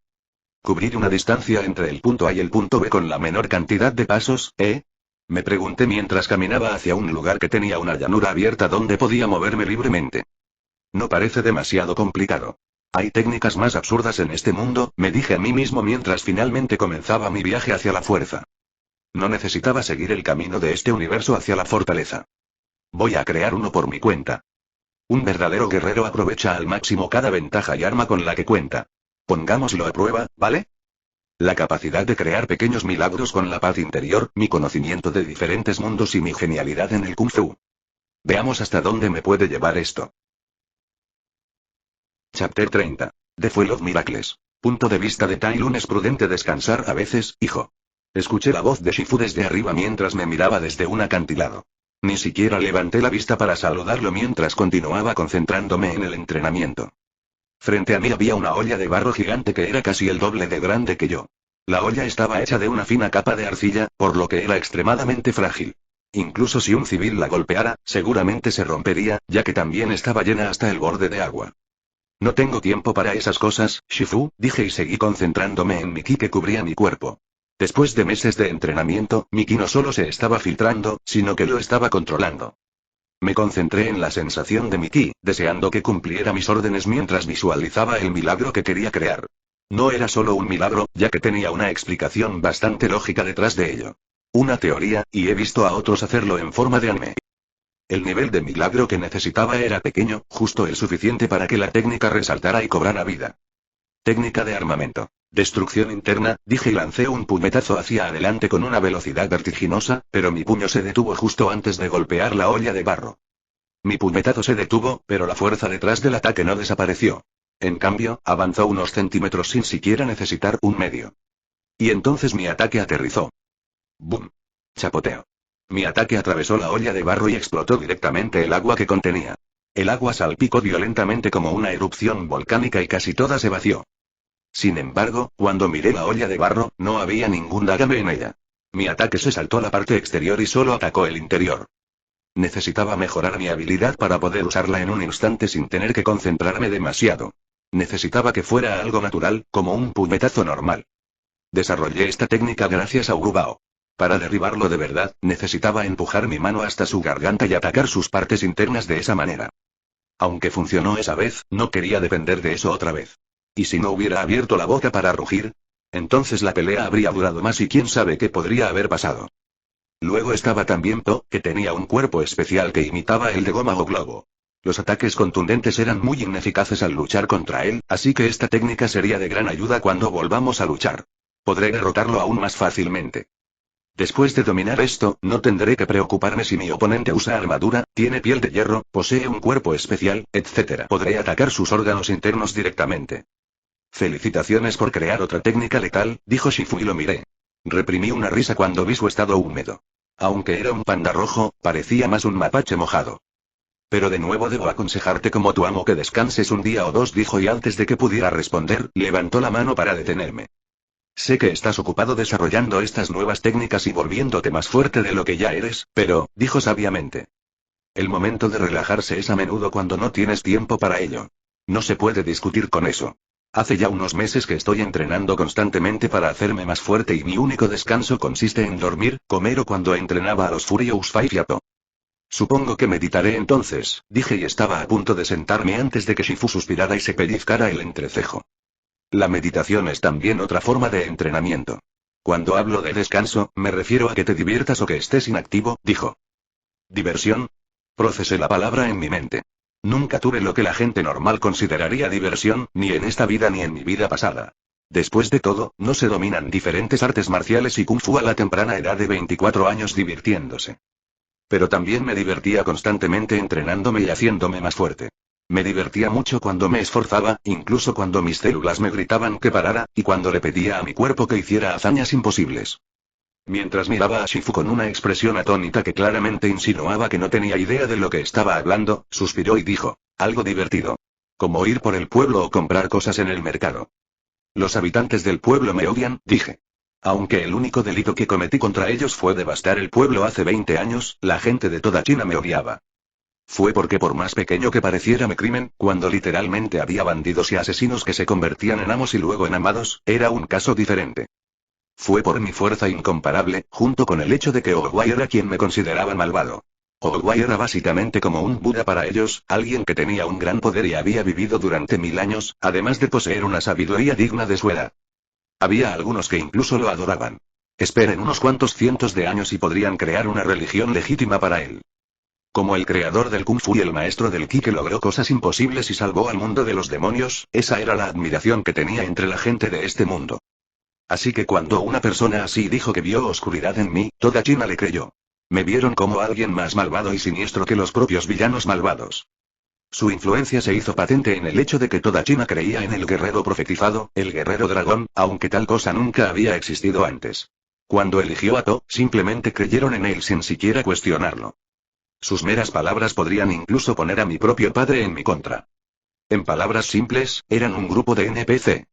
Cubrir una distancia entre el punto A y el punto B con la menor cantidad de pasos, ¿eh? Me pregunté mientras caminaba hacia un lugar que tenía una llanura abierta donde podía moverme libremente. No parece demasiado complicado. Hay técnicas más absurdas en este mundo, me dije a mí mismo mientras finalmente comenzaba mi viaje hacia la fuerza. No necesitaba seguir el camino de este universo hacia la fortaleza. Voy a crear uno por mi cuenta. Un verdadero guerrero aprovecha al máximo cada ventaja y arma con la que cuenta. Pongámoslo a prueba, ¿vale? La capacidad de crear pequeños milagros con la paz interior, mi conocimiento de diferentes mundos y mi genialidad en el Kung Fu. Veamos hasta dónde me puede llevar esto. Chapter 30. The Fuel of Miracles. Punto de vista de Tai Lun: es prudente descansar a veces, hijo. Escuché la voz de Shifu desde arriba mientras me miraba desde un acantilado. Ni siquiera levanté la vista para saludarlo mientras continuaba concentrándome en el entrenamiento. Frente a mí había una olla de barro gigante que era casi el doble de grande que yo. La olla estaba hecha de una fina capa de arcilla, por lo que era extremadamente frágil. Incluso si un civil la golpeara, seguramente se rompería, ya que también estaba llena hasta el borde de agua. No tengo tiempo para esas cosas, Shifu, dije y seguí concentrándome en mi ki que cubría mi cuerpo. Después de meses de entrenamiento, mi ki no solo se estaba filtrando, sino que lo estaba controlando. Me concentré en la sensación de mi ki, deseando que cumpliera mis órdenes mientras visualizaba el milagro que quería crear. No era solo un milagro, ya que tenía una explicación bastante lógica detrás de ello. Una teoría, y he visto a otros hacerlo en forma de anime. El nivel de milagro que necesitaba era pequeño, justo el suficiente para que la técnica resaltara y cobrara vida. Técnica de armamento. Destrucción interna, dije y lancé un puñetazo hacia adelante con una velocidad vertiginosa, pero mi puño se detuvo justo antes de golpear la olla de barro. Mi puñetazo se detuvo, pero la fuerza detrás del ataque no desapareció. En cambio, avanzó unos centímetros sin siquiera necesitar un medio. Y entonces mi ataque aterrizó. ¡Bum! Chapoteo. Mi ataque atravesó la olla de barro y explotó directamente el agua que contenía. El agua salpicó violentamente como una erupción volcánica y casi toda se vació. Sin embargo, cuando miré la olla de barro, no había ningún dagame en ella. Mi ataque se saltó a la parte exterior y solo atacó el interior. Necesitaba mejorar mi habilidad para poder usarla en un instante sin tener que concentrarme demasiado. Necesitaba que fuera algo natural, como un puñetazo normal. Desarrollé esta técnica gracias a Urubao. Para derribarlo de verdad, necesitaba empujar mi mano hasta su garganta y atacar sus partes internas de esa manera. Aunque funcionó esa vez, no quería depender de eso otra vez. ¿Y si no hubiera abierto la boca para rugir? Entonces la pelea habría durado más y quién sabe qué podría haber pasado. Luego estaba también Po, que tenía un cuerpo especial que imitaba el de goma o globo. Los ataques contundentes eran muy ineficaces al luchar contra él, así que esta técnica sería de gran ayuda cuando volvamos a luchar. Podré derrotarlo aún más fácilmente. Después de dominar esto, no tendré que preocuparme si mi oponente usa armadura, tiene piel de hierro, posee un cuerpo especial, etc. Podré atacar sus órganos internos directamente. Felicitaciones por crear otra técnica letal, dijo Shifu y lo miré. Reprimí una risa cuando vi su estado húmedo. Aunque era un panda rojo, parecía más un mapache mojado. Pero de nuevo debo aconsejarte como tu amo que descanses un día o dos, dijo y antes de que pudiera responder, levantó la mano para detenerme. Sé que estás ocupado desarrollando estas nuevas técnicas y volviéndote más fuerte de lo que ya eres, pero, dijo sabiamente. El momento de relajarse es a menudo cuando no tienes tiempo para ello. No se puede discutir con eso. Hace ya unos meses que estoy entrenando constantemente para hacerme más fuerte y mi único descanso consiste en dormir, comer o cuando entrenaba a los Furious Five y a Po. Supongo que meditaré entonces, dije y estaba a punto de sentarme antes de que Shifu suspirara y se pellizcara el entrecejo. La meditación es también otra forma de entrenamiento. Cuando hablo de descanso, me refiero a que te diviertas o que estés inactivo, dijo. ¿Diversión? Procesé la palabra en mi mente. Nunca tuve lo que la gente normal consideraría diversión, ni en esta vida ni en mi vida pasada. Después de todo, no se dominan diferentes artes marciales y Kung Fu a la temprana edad de 24 años divirtiéndose. Pero también me divertía constantemente entrenándome y haciéndome más fuerte. Me divertía mucho cuando me esforzaba, incluso cuando mis células me gritaban que parara, y cuando le pedía a mi cuerpo que hiciera hazañas imposibles. Mientras miraba a Shifu con una expresión atónita que claramente insinuaba que no tenía idea de lo que estaba hablando, suspiró y dijo, algo divertido. Como ir por el pueblo o comprar cosas en el mercado. Los habitantes del pueblo me odian, dije. Aunque el único delito que cometí contra ellos fue devastar el pueblo hace 20 años, la gente de toda China me odiaba. Fue porque por más pequeño que pareciera mi crimen, cuando literalmente había bandidos y asesinos que se convertían en amos y luego en amados, era un caso diferente. Fue por mi fuerza incomparable, junto con el hecho de que Owai era quien me consideraba malvado. Owai era básicamente como un Buda para ellos, alguien que tenía un gran poder y había vivido durante 1000 años, además de poseer una sabiduría digna de su edad. Había algunos que incluso lo adoraban. Esperen unos cuantos cientos de años y podrían crear una religión legítima para él. Como el creador del Kung Fu y el maestro del Ki que logró cosas imposibles y salvó al mundo de los demonios, esa era la admiración que tenía entre la gente de este mundo. Así que cuando una persona así dijo que vio oscuridad en mí, toda China le creyó. Me vieron como alguien más malvado y siniestro que los propios villanos malvados. Su influencia se hizo patente en el hecho de que toda China creía en el guerrero profetizado, el guerrero dragón, aunque tal cosa nunca había existido antes. Cuando eligió a To, simplemente creyeron en él sin siquiera cuestionarlo. Sus meras palabras podrían incluso poner a mi propio padre en mi contra. En palabras simples, eran un grupo de NPC.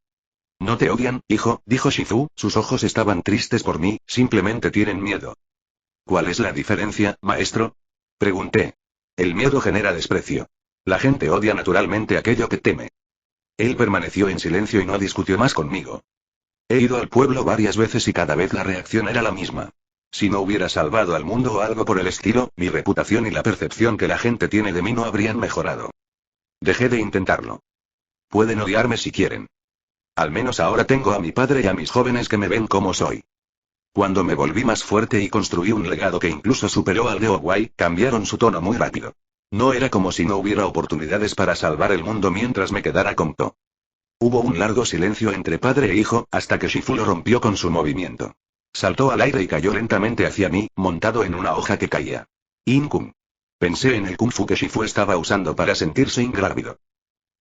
No te odian, hijo, dijo Shifu, sus ojos estaban tristes por mí, simplemente tienen miedo. ¿Cuál es la diferencia, maestro? Pregunté. El miedo genera desprecio. La gente odia naturalmente aquello que teme. Él permaneció en silencio y no discutió más conmigo. He ido al pueblo varias veces y cada vez la reacción era la misma. Si no hubiera salvado al mundo o algo por el estilo, mi reputación y la percepción que la gente tiene de mí no habrían mejorado. Dejé de intentarlo. Pueden odiarme si quieren. Al menos ahora tengo a mi padre y a mis jóvenes que me ven como soy. Cuando me volví más fuerte y construí un legado que incluso superó al de Owai, cambiaron su tono muy rápido. No era como si no hubiera oportunidades para salvar el mundo mientras me quedara con To. Hubo un largo silencio entre padre e hijo, hasta que Shifu lo rompió con su movimiento. Saltó al aire y cayó lentamente hacia mí, montado en una hoja que caía. Inkung. Pensé en el Kung Fu que Shifu estaba usando para sentirse ingrávido.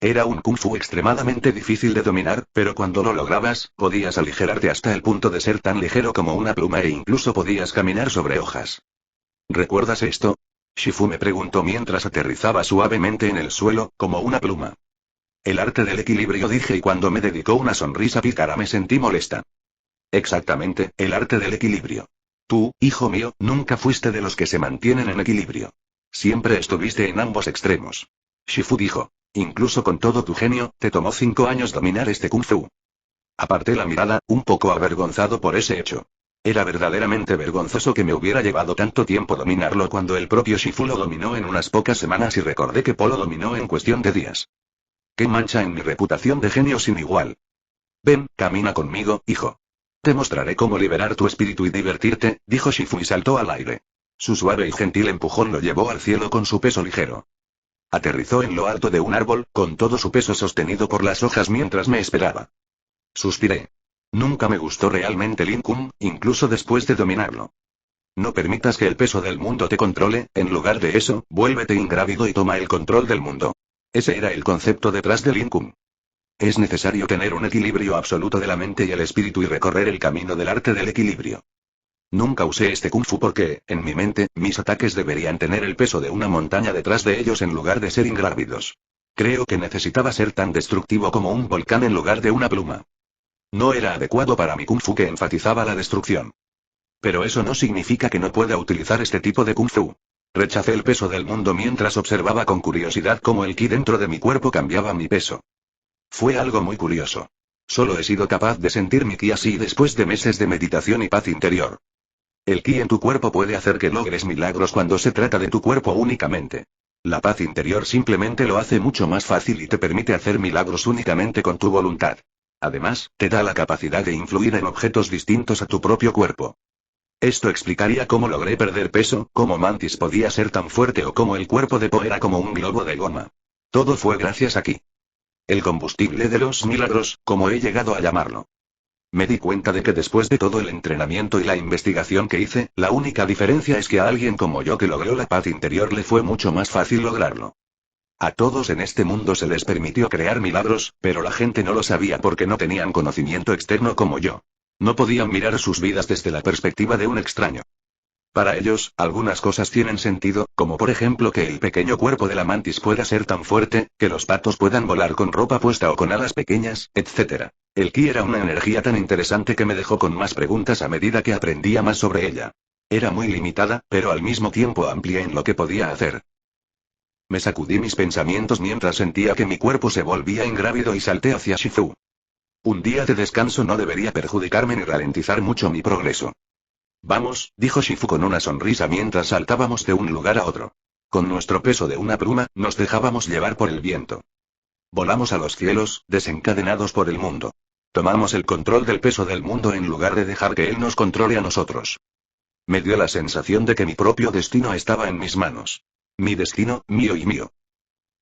Era un Kung Fu extremadamente difícil de dominar, pero cuando lo lograbas, podías aligerarte hasta el punto de ser tan ligero como una pluma e incluso podías caminar sobre hojas. ¿Recuerdas esto? Shifu me preguntó mientras aterrizaba suavemente en el suelo, como una pluma. El arte del equilibrio, dije, y cuando me dedicó una sonrisa pícara me sentí molesta. Exactamente, el arte del equilibrio. Tú, hijo mío, nunca fuiste de los que se mantienen en equilibrio. Siempre estuviste en ambos extremos. Shifu dijo. Incluso con todo tu genio, te tomó 5 años dominar este Kung Fu. Aparté la mirada, un poco avergonzado por ese hecho. Era verdaderamente vergonzoso que me hubiera llevado tanto tiempo dominarlo cuando el propio Shifu lo dominó en unas pocas semanas y recordé que Po lo dominó en cuestión de días. ¡Qué mancha en mi reputación de genio sin igual! Ven, camina conmigo, hijo. Te mostraré cómo liberar tu espíritu y divertirte, dijo Shifu y saltó al aire. Su suave y gentil empujón lo llevó al cielo con su peso ligero. Aterrizó en lo alto de un árbol, con todo su peso sostenido por las hojas mientras me esperaba. Suspiré. Nunca me gustó realmente Lin Kung, incluso después de dominarlo. No permitas que el peso del mundo te controle, en lugar de eso, vuélvete ingrávido y toma el control del mundo. Ese era el concepto detrás de Lin Kung. Es necesario tener un equilibrio absoluto de la mente y el espíritu y recorrer el camino del arte del equilibrio. Nunca usé este Kung Fu porque, en mi mente, mis ataques deberían tener el peso de una montaña detrás de ellos en lugar de ser ingrávidos. Creo que necesitaba ser tan destructivo como un volcán en lugar de una pluma. No era adecuado para mi Kung Fu que enfatizaba la destrucción. Pero eso no significa que no pueda utilizar este tipo de Kung Fu. Rechacé el peso del mundo mientras observaba con curiosidad cómo el ki dentro de mi cuerpo cambiaba mi peso. Fue algo muy curioso. Solo he sido capaz de sentir mi ki así después de meses de meditación y paz interior. El ki en tu cuerpo puede hacer que logres milagros cuando se trata de tu cuerpo únicamente. La paz interior simplemente lo hace mucho más fácil y te permite hacer milagros únicamente con tu voluntad. Además, te da la capacidad de influir en objetos distintos a tu propio cuerpo. Esto explicaría cómo logré perder peso, cómo Mantis podía ser tan fuerte o cómo el cuerpo de Po era como un globo de goma. Todo fue gracias a Ki. El combustible de los milagros, como he llegado a llamarlo. Me di cuenta de que después de todo el entrenamiento y la investigación que hice, la única diferencia es que a alguien como yo que logró la paz interior le fue mucho más fácil lograrlo. A todos en este mundo se les permitió crear milagros, pero la gente no lo sabía porque no tenían conocimiento externo como yo. No podían mirar sus vidas desde la perspectiva de un extraño. Para ellos, algunas cosas tienen sentido, como por ejemplo que el pequeño cuerpo de la mantis pueda ser tan fuerte, que los patos puedan volar con ropa puesta o con alas pequeñas, etc. El ki era una energía tan interesante que me dejó con más preguntas a medida que aprendía más sobre ella. Era muy limitada, pero al mismo tiempo amplia en lo que podía hacer. Me sacudí mis pensamientos mientras sentía que mi cuerpo se volvía ingrávido y salté hacia Shifu. Un día de descanso no debería perjudicarme ni ralentizar mucho mi progreso. Vamos, dijo Shifu con una sonrisa mientras saltábamos de un lugar a otro. Con nuestro peso de una pluma, nos dejábamos llevar por el viento. Volamos a los cielos, desencadenados por el mundo. Tomamos el control del peso del mundo en lugar de dejar que él nos controle a nosotros. Me dio la sensación de que mi propio destino estaba en mis manos. Mi destino, mío y mío.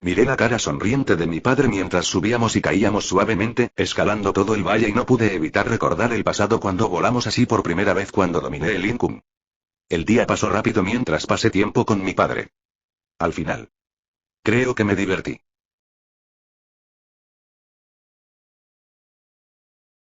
Miré la cara sonriente de mi padre mientras subíamos y caíamos suavemente, escalando todo el valle y no pude evitar recordar el pasado cuando volamos así por primera vez cuando dominé el Inkum. El día pasó rápido mientras pasé tiempo con mi padre. Al final. Creo que me divertí.